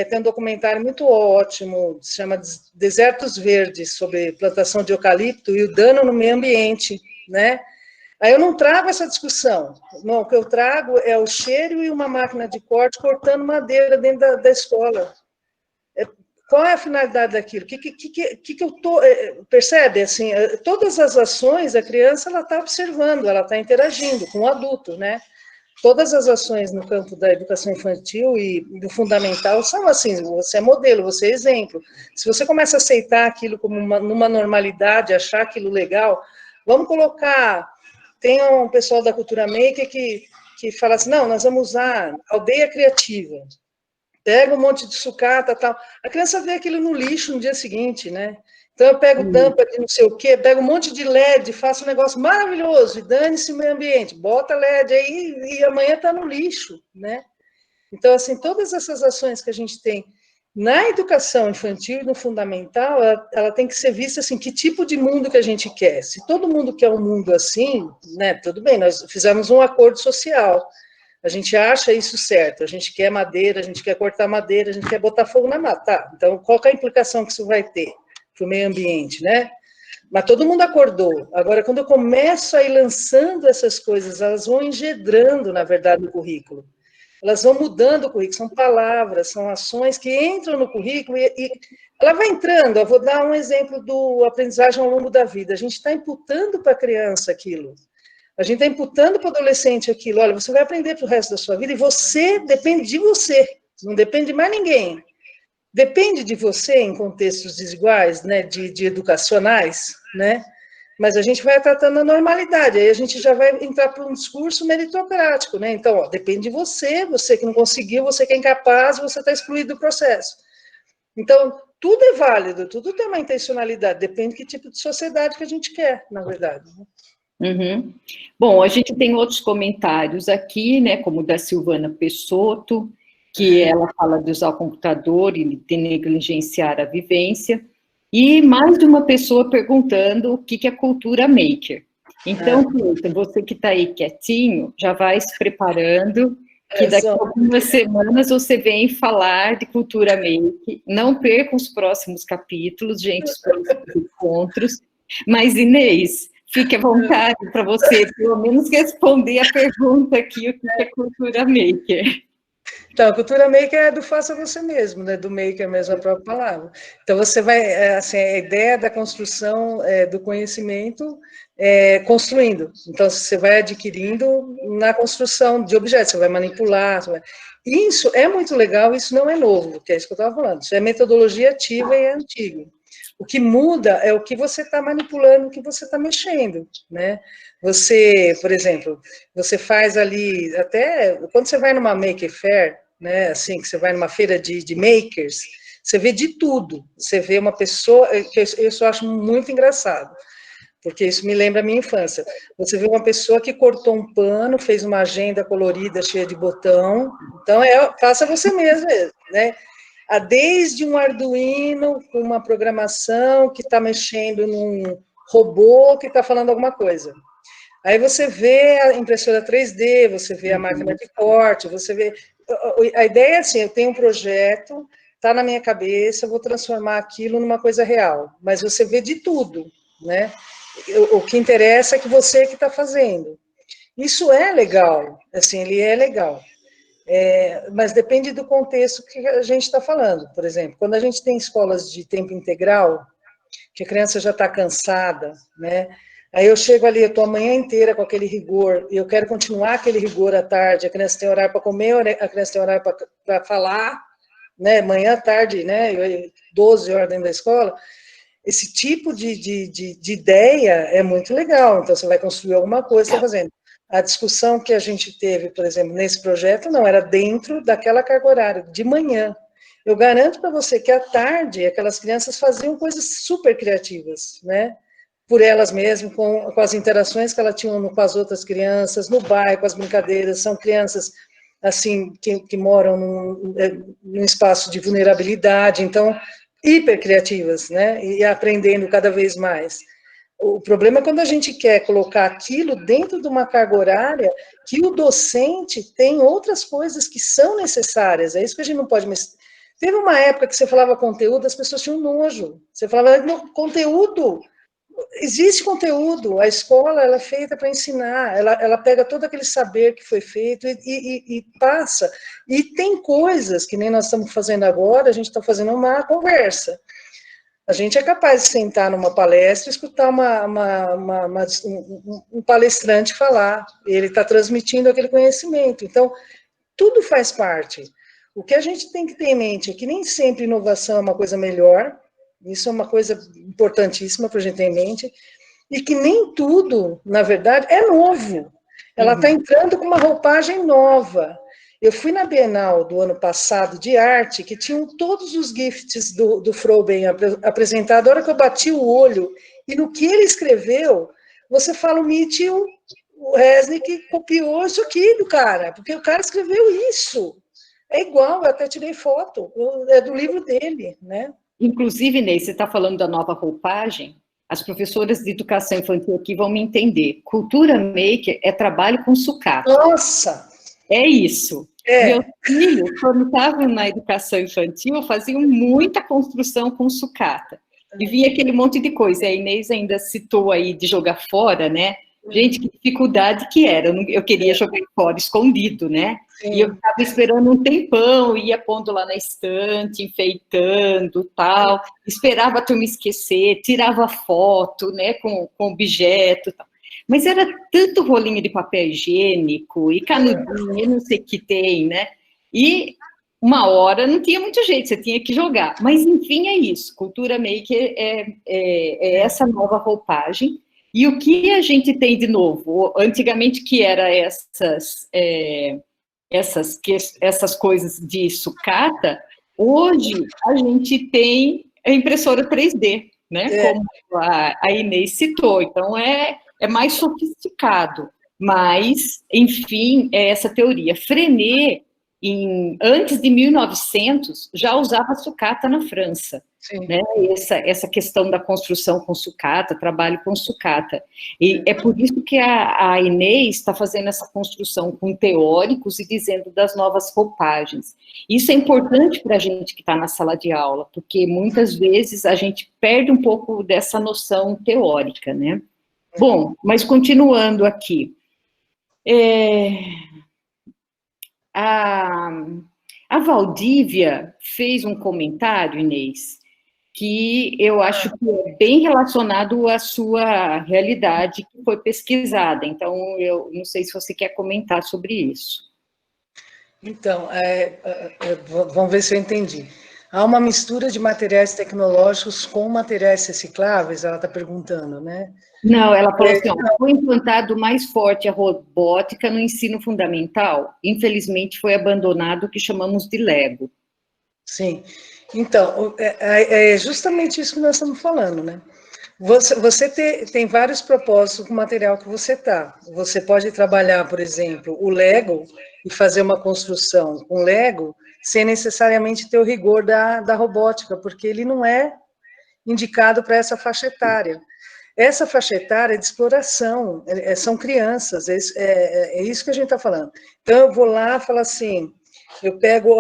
tem um documentário muito ótimo, se chama Desertos Verdes, sobre plantação de eucalipto e o dano no meio ambiente, né? Aí eu não trago essa discussão. Não, o que eu trago é o cheiro e uma máquina de corte cortando madeira dentro da escola. Qual é a finalidade daquilo? Que eu tô percebe assim? Todas as ações a criança ela está observando, ela está interagindo com o adulto, né? Todas as ações no campo da educação infantil e do fundamental são assim. Você é modelo, você é exemplo. Se você começa a aceitar aquilo como numa normalidade, achar aquilo legal, vamos colocar. Tem um pessoal da Cultura Maker que fala assim, não, nós vamos usar aldeia criativa. Pega um monte de sucata e tal. A criança vê aquilo no lixo no dia seguinte, né? Então, eu pego tampa de não sei o quê, pego um monte de LED, faço um negócio maravilhoso, e dane-se o meio ambiente, bota LED aí e amanhã está no lixo, né? Então, assim, todas essas ações que a gente tem na educação infantil e no fundamental, ela tem que ser vista assim, que tipo de mundo que a gente quer. Se todo mundo quer um mundo assim, né, tudo bem, nós fizemos um acordo social, a gente acha isso certo, a gente quer madeira, a gente quer cortar madeira, a gente quer botar fogo na mata. Tá, então, qual que é a implicação que isso vai ter para o meio ambiente, né? Mas todo mundo acordou. Agora, quando eu começo a ir lançando essas coisas, elas vão engendrando, na verdade, no currículo. Elas vão mudando o currículo, são palavras, são ações que entram no currículo e ela vai entrando. Eu vou dar um exemplo do aprendizagem ao longo da vida. A gente está imputando para a criança aquilo. A gente está imputando para o adolescente aquilo. Olha, você vai aprender para o resto da sua vida e você depende de você. Não depende de mais ninguém. Depende de você em contextos desiguais, né, de educacionais, né? Mas a gente vai tratando a normalidade, aí a gente já vai entrar para um discurso meritocrático, né? Então, ó, depende de você, você que não conseguiu, você que é incapaz, você está excluído do processo. Então, tudo é válido, tudo tem uma intencionalidade, depende de que tipo de sociedade que a gente quer, na verdade. Uhum. Bom, a gente tem outros comentários aqui, né, como o da Silvana Pessotto, que ela fala de usar o computador e de negligenciar a vivência, e mais de uma pessoa perguntando o que é cultura maker. Então, você que está aí quietinho, já vai se preparando, que daqui a algumas semanas você vem falar de cultura maker. Não perca os próximos capítulos, gente, os próximos encontros. Mas, Inês, fique à vontade para você, pelo menos, responder a pergunta aqui, o que é cultura maker. Então, a cultura maker é do faça você mesmo, né? Do maker mesmo, a própria palavra. Então, você vai, assim, a ideia da construção do conhecimento construindo. Então, você vai adquirindo na construção de objetos, você vai manipular. Isso é muito legal, isso não é novo, que é isso que eu estava falando. Isso é metodologia ativa e é antigo. O que muda é o que você está manipulando, o que você está mexendo, né? Você, por exemplo, você faz ali, até quando você vai numa Maker Fair, né, assim, que você vai numa feira de makers, você vê de tudo. Você vê uma pessoa, que eu acho muito engraçado, porque isso me lembra a minha infância. Você vê uma pessoa que cortou um pano, fez uma agenda colorida, cheia de botão, então faça você mesmo, né? Desde um Arduino com uma programação que está mexendo num robô que está falando alguma coisa. Aí você vê a impressora 3D, você vê a máquina de corte, você vê... A ideia é assim, eu tenho um projeto, está na minha cabeça, eu vou transformar aquilo numa coisa real, mas você vê de tudo, né? O que interessa é que você que está fazendo. Isso é legal, assim, ele é legal. Mas depende do contexto que a gente está falando. Por exemplo, quando a gente tem escolas de tempo integral, que a criança já está cansada, né? Aí eu chego ali, eu estou a manhã inteira com aquele rigor, e eu quero continuar aquele rigor à tarde, a criança tem horário para comer, a criança tem horário para falar, né? Manhã, tarde, né? 12 horas dentro da escola. Esse tipo de ideia é muito legal, então você vai construir alguma coisa, está fazendo. A discussão que a gente teve, por exemplo, nesse projeto, não, era dentro daquela carga horária, de manhã. Eu garanto para você que à tarde, aquelas crianças faziam coisas super criativas, né? Por elas mesmas, com as interações que elas tinham com as outras crianças, no bairro, com as brincadeiras, são crianças, assim, que moram num espaço de vulnerabilidade, então, hiper criativas, né? E aprendendo cada vez mais. O problema é quando a gente quer colocar aquilo dentro de uma carga horária que o docente tem outras coisas que são necessárias, é isso que a gente não pode... Teve uma época que você falava conteúdo, as pessoas tinham nojo, você falava, conteúdo, existe conteúdo, a escola ela é feita para ensinar, ela pega todo aquele saber que foi feito e passa, e tem coisas que nem nós estamos fazendo agora, a gente está fazendo uma conversa. A gente é capaz de sentar numa palestra e escutar um palestrante falar, ele está transmitindo aquele conhecimento. Então, tudo faz parte. O que a gente tem que ter em mente é que nem sempre inovação é uma coisa melhor, isso é uma coisa importantíssima para a gente ter em mente, e que nem tudo, na verdade, é novo. Ela está entrando com uma roupagem nova. Eu fui na Bienal do ano passado de arte, que tinham todos os gifts do Froben apresentados. A hora que eu bati o olho, e no que ele escreveu, você fala, o Mitchell, o Resnick copiou isso aqui do cara, porque o cara escreveu isso. É igual, eu até tirei foto, é do livro dele, né? Inclusive, Ney, você está falando da nova roupagem, as professoras de educação infantil aqui vão me entender. Cultura maker é trabalho com sucata. Nossa! É isso. Meus filhos, quando estavam na educação infantil, faziam muita construção com sucata. E vinha aquele monte de coisa. A Inês ainda citou aí de jogar fora, né? Gente, que dificuldade que era. Eu queria jogar fora escondido, né? Sim. E eu ficava esperando um tempão, ia pondo lá na estante, enfeitando, tal. Esperava a turma esquecer, tirava foto, né? Com objeto, tal. Mas era tanto rolinho de papel higiênico e canudinho, não sei o que tem, né? E uma hora não tinha muito jeito, você tinha que jogar. Mas, enfim, é isso. Cultura maker é essa nova roupagem. E o que a gente tem de novo? Antigamente, que era essas coisas de sucata, hoje a gente tem a impressora 3D, né? Como a Inês citou. Então, é mais sofisticado, mas, enfim, é essa teoria. Frenet, antes de 1900, já usava sucata na França, né? Essa questão da construção com sucata, trabalho com sucata. E é por isso que a Inês está fazendo essa construção com teóricos e dizendo das novas roupagens. Isso é importante para a gente que está na sala de aula, porque muitas vezes a gente perde um pouco dessa noção teórica, né? Bom, mas continuando aqui, a Valdívia fez um comentário, Inês, que eu acho que é bem relacionado à sua realidade que foi pesquisada. Então, eu não sei se você quer comentar sobre isso. Então, vamos ver se eu entendi. Há uma mistura de materiais tecnológicos com materiais recicláveis, ela está perguntando, né? Não, ela falou assim, foi implantado mais forte a robótica no ensino fundamental, infelizmente foi abandonado o que chamamos de Lego. Sim, então, é justamente isso que nós estamos falando, né? Você tem vários propósitos com o material que você está. Você pode trabalhar, por exemplo, o Lego e fazer uma construção com Lego sem necessariamente ter o rigor da robótica, porque ele não é indicado para essa faixa etária. Essa faixa etária é de exploração, são crianças, é isso que a gente está falando. Então, eu vou lá e falo assim, eu pego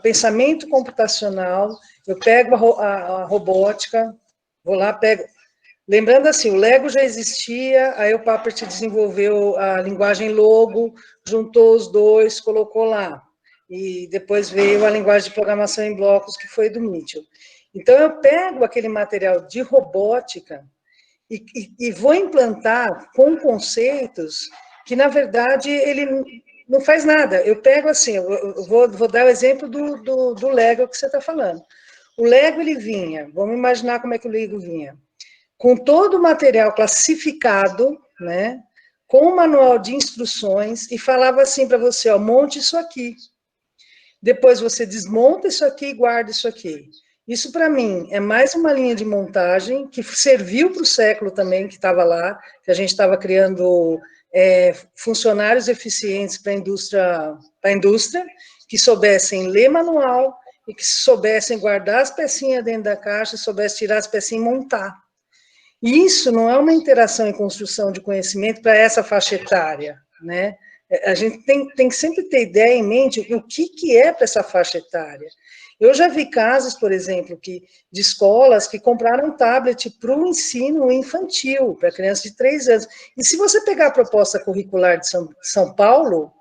pensamento computacional, eu pego a robótica, vou lá, pego... Lembrando assim, o Lego já existia, aí o Papert desenvolveu a linguagem Logo, juntou os dois, colocou lá. E depois veio a linguagem de programação em blocos, que foi do Mitchell. Então, eu pego aquele material de robótica e vou implantar com conceitos que, na verdade, ele não faz nada. Eu pego assim, eu vou dar o exemplo do Lego que você está falando. O Lego, ele vinha, vamos imaginar como é que o Lego vinha, com todo o material classificado, né, com o manual de instruções, e falava assim para você, ó, monte isso aqui. Depois você desmonta isso aqui e guarda isso aqui. Isso, para mim, é mais uma linha de montagem que serviu para o século também, que estava lá, que a gente estava criando funcionários eficientes para a indústria, que soubessem ler manual e que soubessem guardar as pecinhas dentro da caixa, soubessem tirar as pecinhas e montar. E isso não é uma interação em construção de conhecimento para essa faixa etária, né? A gente tem que sempre ter ideia em mente o que é para essa faixa etária. Eu já vi casos, por exemplo, de escolas que compraram tablet para o ensino infantil, para crianças de 3 anos. E se você pegar a proposta curricular de São Paulo,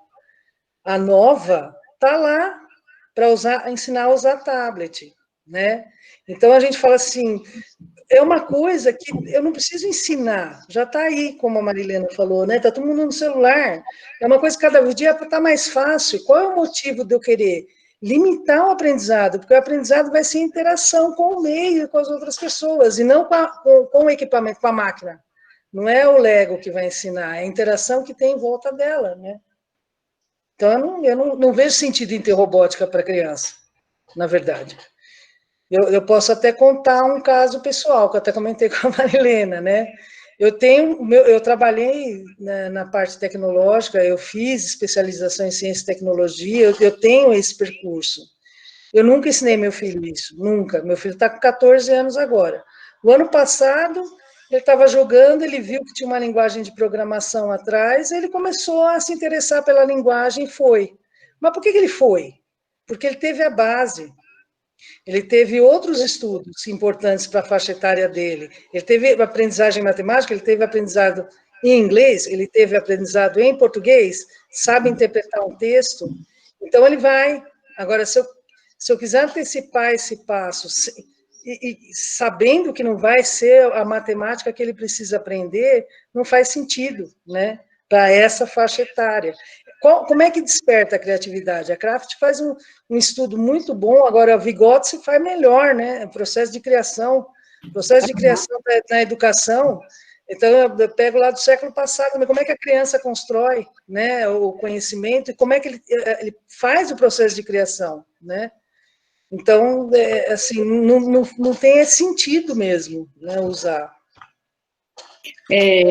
a nova, está lá para ensinar a usar tablet, né? Então, a gente fala assim, é uma coisa que eu não preciso ensinar, já está aí, como a Marilena falou, né? Está todo mundo no celular, é uma coisa que cada dia está mais fácil. Qual é o motivo de eu querer limitar o aprendizado? Porque o aprendizado vai ser interação com o meio e com as outras pessoas, e não com o equipamento, com a máquina. Não é o Lego que vai ensinar, é a interação que tem em volta dela, né? Então, eu não vejo sentido em ter robótica para criança, na verdade. Eu posso até contar um caso pessoal, que eu até comentei com a Marilena, né? Eu trabalhei na parte tecnológica, eu fiz especialização em ciência e tecnologia, eu tenho esse percurso. Eu nunca ensinei meu filho isso, nunca. Meu filho está com 14 anos agora. O ano passado, ele estava jogando, ele viu que tinha uma linguagem de programação atrás, ele começou a se interessar pela linguagem e foi. Mas por que ele foi? Porque ele teve a base. Ele teve outros estudos importantes para a faixa etária dele. Ele teve aprendizagem em matemática, ele teve aprendizado em inglês, ele teve aprendizado em português, sabe interpretar um texto. Então, ele vai. Agora, se eu quiser antecipar esse passo, e sabendo que não vai ser a matemática que ele precisa aprender, não faz sentido, né, para essa faixa etária. Como é que desperta a criatividade? A Kraft faz um estudo muito bom, agora a Vygotsky faz melhor, né? Processo de criação na educação. Então, eu pego lá do século passado, como é que a criança constrói, né, o conhecimento, e como é que ele faz o processo de criação, né? Então, assim, não tem esse sentido mesmo, né, usar.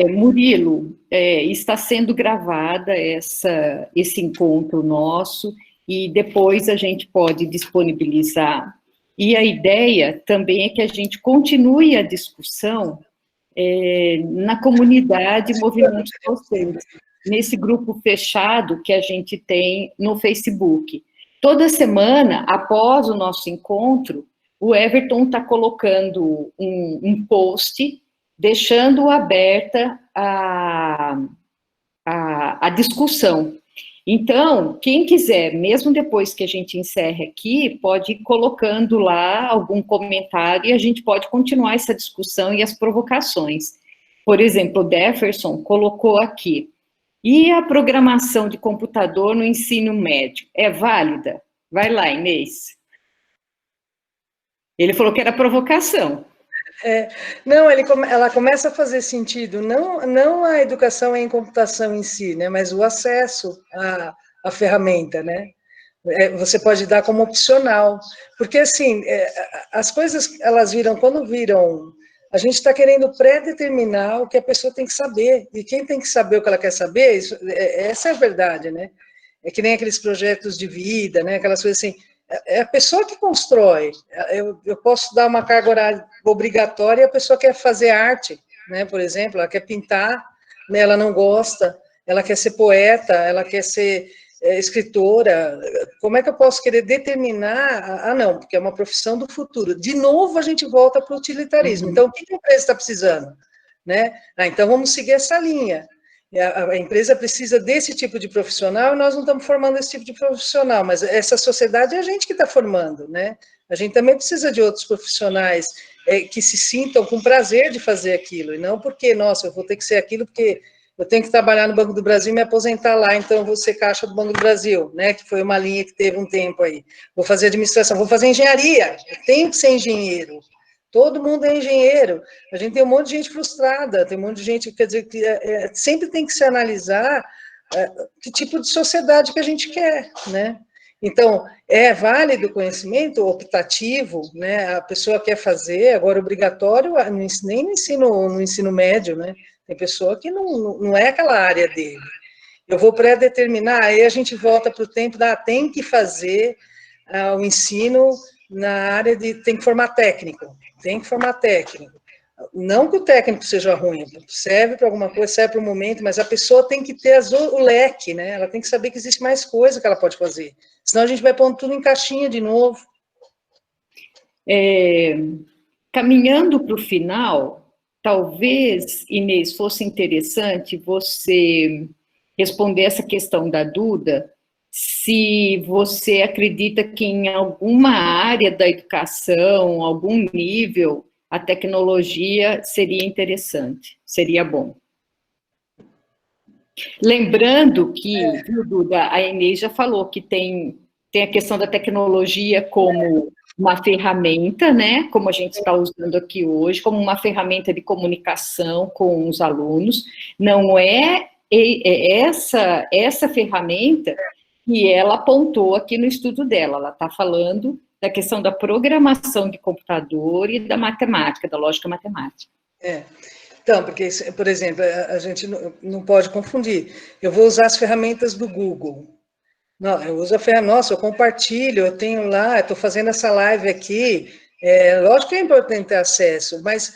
Murilo, está sendo gravada esse encontro nosso, e depois a gente pode disponibilizar. E a ideia também é que a gente continue a discussão na comunidade Movimentos Docentes, nesse grupo fechado que a gente tem no Facebook. Toda semana, após o nosso encontro, o Everton está colocando um post, deixando aberta a discussão. Então, quem quiser, mesmo depois que a gente encerre aqui, pode ir colocando lá algum comentário e a gente pode continuar essa discussão e as provocações. Por exemplo, o Jefferson colocou aqui, e a programação de computador no ensino médio, é válida? Vai lá, Inês. Ele falou que era provocação. Não, ela começa a fazer sentido, não a educação em computação em si, né, mas o acesso à ferramenta, né? Você pode dar como opcional, porque assim, as coisas, elas quando viram a gente está querendo pré-determinar o que a pessoa tem que saber, e quem tem que saber o que ela quer saber, essa é a verdade, né? É que nem aqueles projetos de vida, né? Aquelas coisas assim, é a pessoa que constrói. Eu posso dar uma carga horária obrigatória e a pessoa quer fazer arte, né? Por exemplo, ela quer pintar, né? Ela não gosta, ela quer ser poeta, ela quer ser escritora. Como é que eu posso querer determinar? Ah, não, porque é uma profissão do futuro. De novo, a gente volta para o utilitarismo. Então, o que a empresa está precisando? Né? Então, vamos seguir essa linha. A empresa precisa desse tipo de profissional e nós não estamos formando esse tipo de profissional, mas essa sociedade é a gente que está formando, né? A gente também precisa de outros profissionais que se sintam com prazer de fazer aquilo, e não porque, nossa, eu vou ter que ser aquilo porque eu tenho que trabalhar no Banco do Brasil e me aposentar lá, então eu vou ser caixa do Banco do Brasil, né? Que foi uma linha que teve um tempo aí. Vou fazer administração, vou fazer engenharia, eu tenho que ser engenheiro. Todo mundo é engenheiro. A gente tem um monte de gente frustrada, tem um monte de gente, quer dizer, que sempre tem que se analisar que tipo de sociedade que a gente quer, né? Então, é válido o conhecimento optativo, né? A pessoa quer fazer, agora obrigatório, nem no ensino médio, né? Tem pessoa que não é aquela área dele. Eu vou pré-determinar, aí a gente volta para o tempo da tem que fazer o ensino na área de tem que formar técnico. Não que o técnico seja ruim, serve para alguma coisa, serve para um momento, mas a pessoa tem que ter o leque, né? Ela tem que saber que existe mais coisa que ela pode fazer. Senão a gente vai pondo tudo em caixinha de novo. Caminhando para o final, talvez, Inês, fosse interessante você responder essa questão da Duda, se você acredita que em alguma área da educação, algum nível, a tecnologia seria interessante, seria bom. Lembrando que, Duda, a Inês já falou que tem a questão da tecnologia como uma ferramenta, né, como a gente está usando aqui hoje, como uma ferramenta de comunicação com os alunos. Não é essa ferramenta que ela apontou aqui no estudo dela. Ela está falando da questão da programação de computador e da matemática, da lógica matemática. Então, porque, por exemplo, a gente não pode confundir. Eu vou usar as ferramentas do Google. Não, eu uso a ferramenta, nossa, eu compartilho, eu tenho lá, estou fazendo essa live aqui, lógico que é importante ter acesso, mas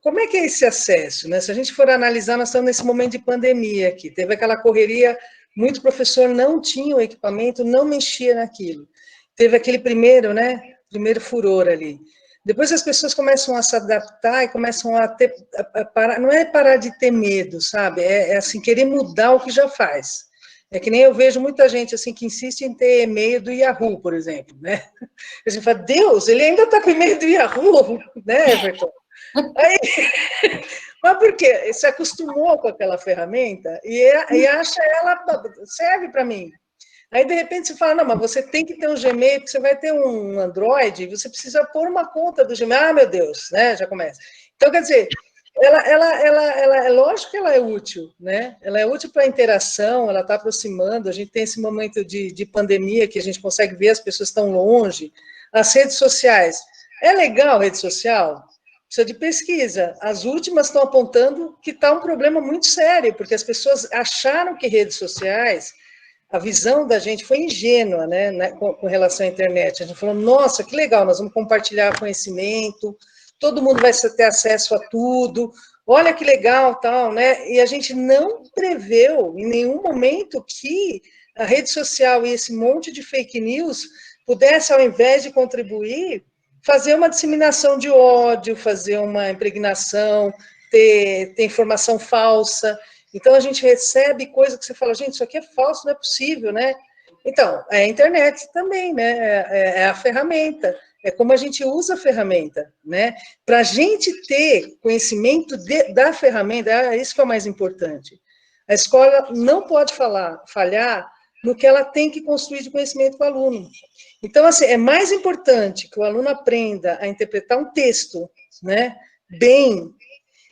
como é que é esse acesso, né? Se a gente for analisar, nós estamos nesse momento de pandemia aqui, teve aquela correria, muito professor não tinha o equipamento, não mexia naquilo. Teve aquele primeiro furor ali. Depois as pessoas começam a se adaptar e começam a ter, parar, não é parar de ter medo, sabe? É assim, querer mudar o que já faz. É que nem eu vejo muita gente assim que insiste em ter e-mail do Yahoo, por exemplo, né? A gente fala, Deus, ele ainda está com e-mail do Yahoo, né, Everton? Aí, mas por quê? Se acostumou com aquela ferramenta e acha ela serve para mim. Aí, de repente, você fala, não, mas você tem que ter um Gmail, porque você vai ter um Android, você precisa pôr uma conta do Gmail. Ah, meu Deus, né? Já começa. Então, quer dizer, ela é lógico que ela é útil, né? Ela é útil para a interação, ela está aproximando, a gente tem esse momento de pandemia que a gente consegue ver as pessoas estão longe. As redes sociais, é legal rede social? Precisa de pesquisa. As últimas estão apontando que está um problema muito sério, porque as pessoas acharam que redes sociais, a visão da gente foi ingênua, né, com relação à internet. A gente falou, nossa, que legal, nós vamos compartilhar conhecimento, todo mundo vai ter acesso a tudo, olha que legal, tal, né? E a gente não preveu em nenhum momento que a rede social e esse monte de fake news pudesse, ao invés de contribuir, fazer uma disseminação de ódio, fazer uma impregnação, ter informação falsa. Então, a gente recebe coisa que você fala, gente, isso aqui é falso, não é possível, né? Então, a internet também, né? É a ferramenta. É como a gente usa a ferramenta, né? Para a gente ter conhecimento da ferramenta, isso que é o mais importante. A escola não pode falhar no que ela tem que construir de conhecimento com o aluno. Então, assim, é mais importante que o aluno aprenda a interpretar um texto, né? Bem,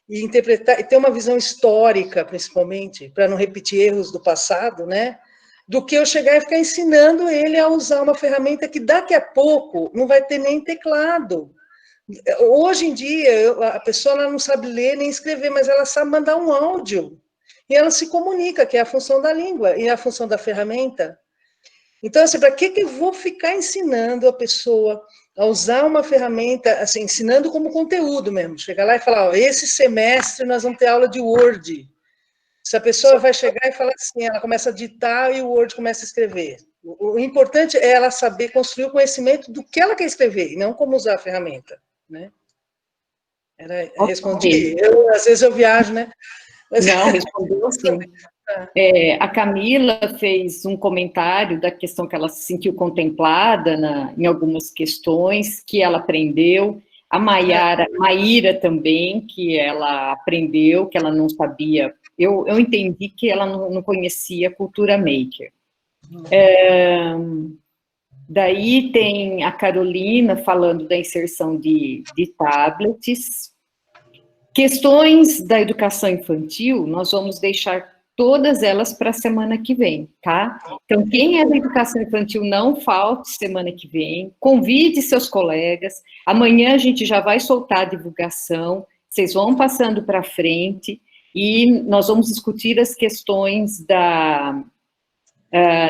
e interpretar, e ter uma visão histórica, principalmente, para não repetir erros do passado, né? Do que eu chegar e ficar ensinando ele a usar uma ferramenta que daqui a pouco não vai ter nem teclado. Hoje em dia, a pessoa ela não sabe ler nem escrever, mas ela sabe mandar um áudio. E ela se comunica, que é a função da língua e a função da ferramenta. Então, assim, para que eu vou ficar ensinando a pessoa a usar uma ferramenta, assim, ensinando como conteúdo mesmo? Chegar lá e falar, ó, esse semestre nós vamos ter aula de Word. Se a pessoa vai chegar e falar assim, ela começa a digitar e o Word começa a escrever. O importante é ela saber construir o conhecimento do que ela quer escrever, e não como usar a ferramenta, né? Respondi. Às vezes eu viajo, né? Mas... Não, respondeu sim. A Camila fez um comentário da questão que ela se sentiu contemplada em algumas questões que ela aprendeu. A Maíra também, que ela aprendeu, que ela não sabia. Eu entendi que ela não conhecia cultura maker. Daí tem a Carolina falando da inserção de tablets. Questões da educação infantil, nós vamos deixar todas elas para a semana que vem, tá? Então, quem é da educação infantil, não falte semana que vem, convide seus colegas, amanhã a gente já vai soltar a divulgação, vocês vão passando para frente, e nós vamos discutir as questões da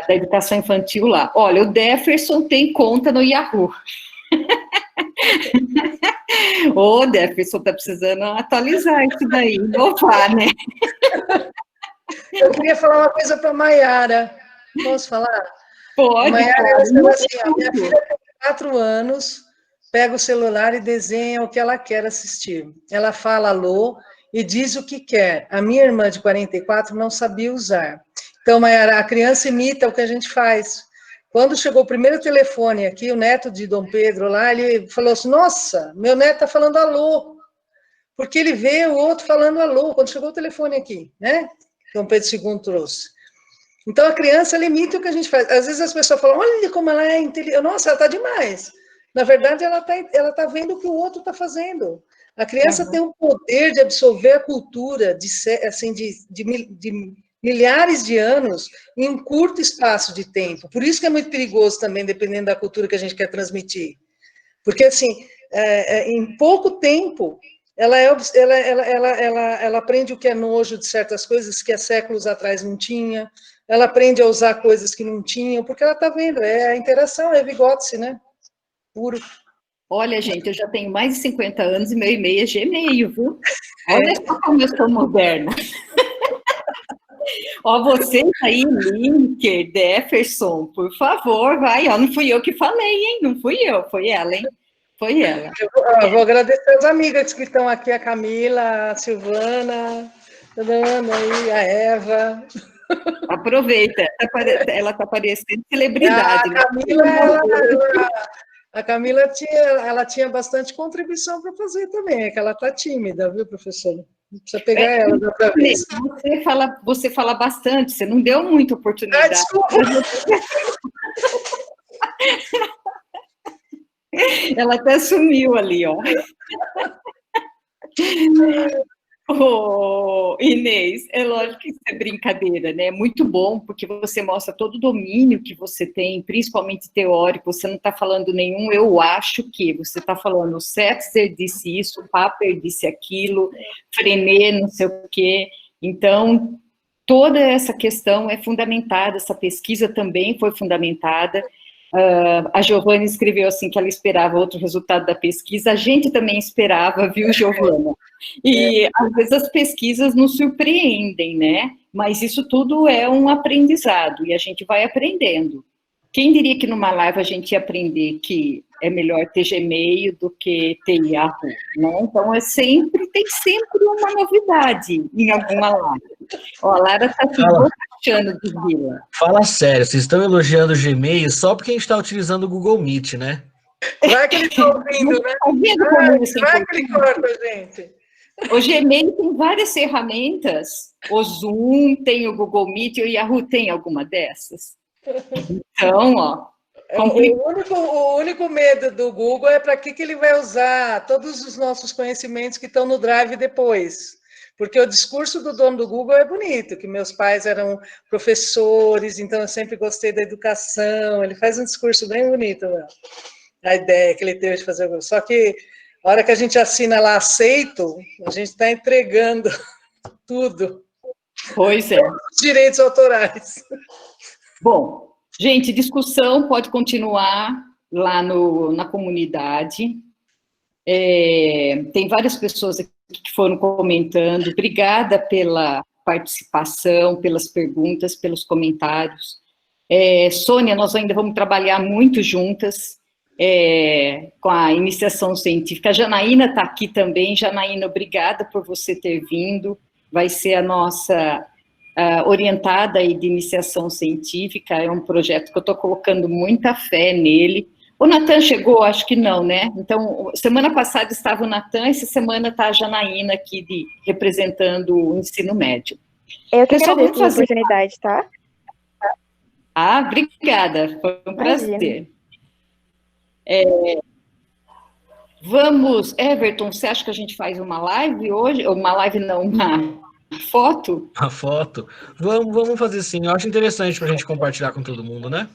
educação infantil lá. Olha, o Jefferson tem conta no Yahoo. Ô, Jefferson, tá precisando atualizar isso daí, inovar, né? Eu queria falar uma coisa para a Maiara. Posso falar? Pode. Maiara, assim, a minha filha tem 4 anos, pega o celular e desenha o que ela quer assistir. Ela fala alô e diz o que quer. A minha irmã, de 44, não sabia usar. Então, Maiara, a criança imita o que a gente faz. Quando chegou o primeiro telefone aqui, o neto de Dom Pedro lá, ele falou assim, nossa, meu neto está falando alô. Porque ele vê o outro falando alô, quando chegou o telefone aqui, né? Dom Pedro II trouxe. Então, a criança, ela imita o que a gente faz. Às vezes as pessoas falam, olha como ela é inteligente. Nossa, ela está demais. Na verdade, ela tá vendo o que o outro está fazendo. A criança tem o poder de absorver a cultura de milhares de anos em um curto espaço de tempo. Por isso que é muito perigoso também, dependendo da cultura que a gente quer transmitir. Porque, assim, em pouco tempo, ela aprende o que é nojo de certas coisas que há séculos atrás não tinha, ela aprende a usar coisas que não tinham, porque ela está vendo, a interação, é Vygotsky, né? Puro. Olha, gente, eu já tenho mais de 50 anos e meu e-mail é Gmail, viu? Olha só como eu sou moderna. Ó, vocês aí, Linker, Jefferson, por favor, vai. Ó, não fui eu que falei, hein? Não fui eu, foi ela, hein? Foi ela. Eu vou agradecer as amigas que estão aqui, a Camila, a Silvana, a Ana aí, a Eva. Aproveita, ela está parecendo celebridade. A Camila tinha bastante contribuição para fazer também, é que ela está tímida, viu, professora? Precisa pegar ela da outra vez. Você fala bastante, você não deu muita oportunidade. Desculpa. Ela até sumiu ali, ó. Oh, Inês, é lógico que isso é brincadeira, né? É muito bom, porque você mostra todo o domínio que você tem, principalmente teórico, você não está falando nenhum eu acho que, você está falando o Setzer disse isso, o Papert disse aquilo, Frenet não sei o quê. Então, toda essa questão é fundamentada, essa pesquisa também foi fundamentada. A Giovana escreveu assim que ela esperava outro resultado da pesquisa, a gente também esperava, viu, Giovana? E às vezes as pesquisas nos surpreendem, né? Mas isso tudo é um aprendizado e a gente vai aprendendo. Quem diria que numa live a gente ia aprender que é melhor ter Gmail do que ter Yahoo, né? Então tem sempre uma novidade em alguma live. Ó, a Lara está se achando de Vila. Fala sério, vocês estão elogiando o Gmail só porque a gente está utilizando o Google Meet, né? Vai que ele está ouvindo, né? Vai que ele corta, gente. O Gmail tem várias ferramentas. O Zoom tem o Google Meet e o Yahoo tem alguma dessas. Então, ó. O único medo do Google é para que ele vai usar todos os nossos conhecimentos que estão no Drive depois. Porque o discurso do dono do Google é bonito, que meus pais eram professores, então eu sempre gostei da educação. Ele faz um discurso bem bonito, a ideia que ele teve de fazer. Só que A hora que a gente assina lá aceito, a gente está entregando tudo. Pois é. Os direitos autorais. Bom, gente, discussão pode continuar lá na comunidade. Tem várias pessoas aqui que foram comentando. Obrigada pela participação, pelas perguntas, pelos comentários. Sônia, nós ainda vamos trabalhar muito juntas com a iniciação científica. A Janaína está aqui também. Janaína, obrigada por você ter vindo. Vai ser a nossa orientada aí de iniciação científica. É um projeto que eu estou colocando muita fé nele. O Natan chegou? Acho que não, né? Então, semana passada estava o Natan, essa semana está a Janaína aqui representando o ensino médio. Eu que agradeço a oportunidade, tá? Obrigada, foi um prazer. Vamos, Everton, você acha que a gente faz uma live hoje? Uma live não, uma foto? A foto? Vamos fazer assim, eu acho interessante para a gente compartilhar com todo mundo, né?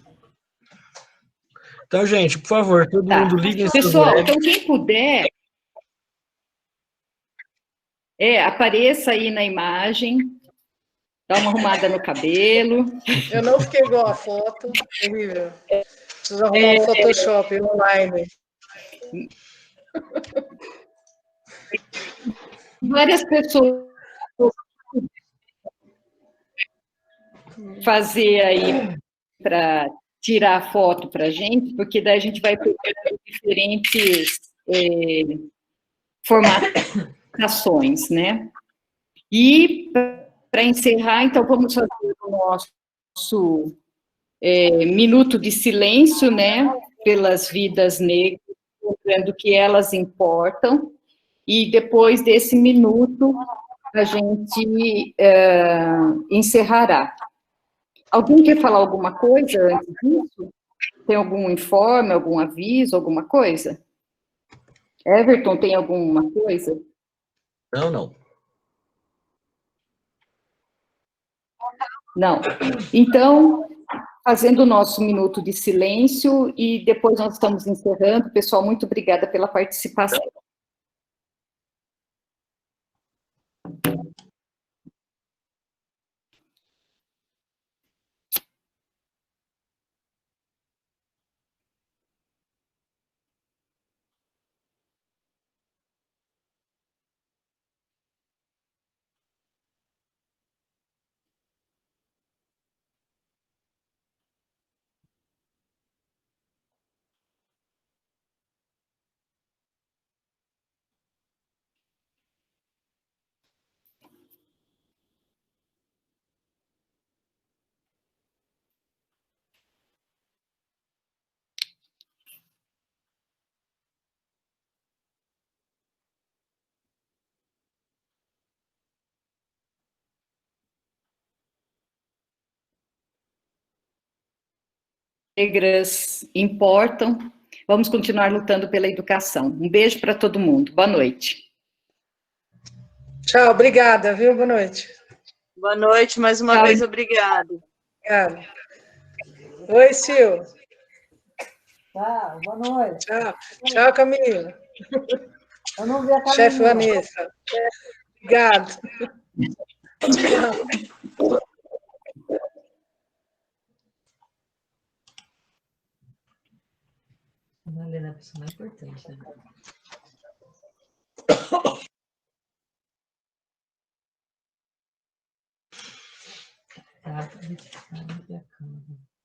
Então, gente, por favor, todo mundo ligue esse pessoal, então quem puder, apareça aí na imagem, dá uma arrumada no cabelo. Eu não fiquei igual a foto, terrível. Preciso arrumar um Photoshop online. Várias pessoas fazer aí para tirar foto para a gente, porque daí a gente vai pegando diferentes formatações, né? E, para encerrar, então, vamos fazer o nosso minuto de silêncio, né? Pelas vidas negras, lembrando que elas importam, e depois desse minuto, a gente encerrará. Alguém quer falar alguma coisa antes disso? Tem algum informe, algum aviso, alguma coisa? Everton, tem alguma coisa? Não. Não. Então, fazendo o nosso minuto de silêncio, e depois nós estamos encerrando. Pessoal, muito obrigada pela participação. Negras importam. Vamos continuar lutando pela educação. Um beijo para todo mundo. Boa noite. Tchau, obrigada, viu? Boa noite. Boa noite, mais uma vez, obrigado. Obrigada. Oi, Sil. Tchau, boa noite. Tchau, Camila. Eu não vi a Camila. Chefe Vanessa. Obrigado. Tchau. Helena é a pessoa mais importante, né? Tá, deixa eu ficar aqui a câmera.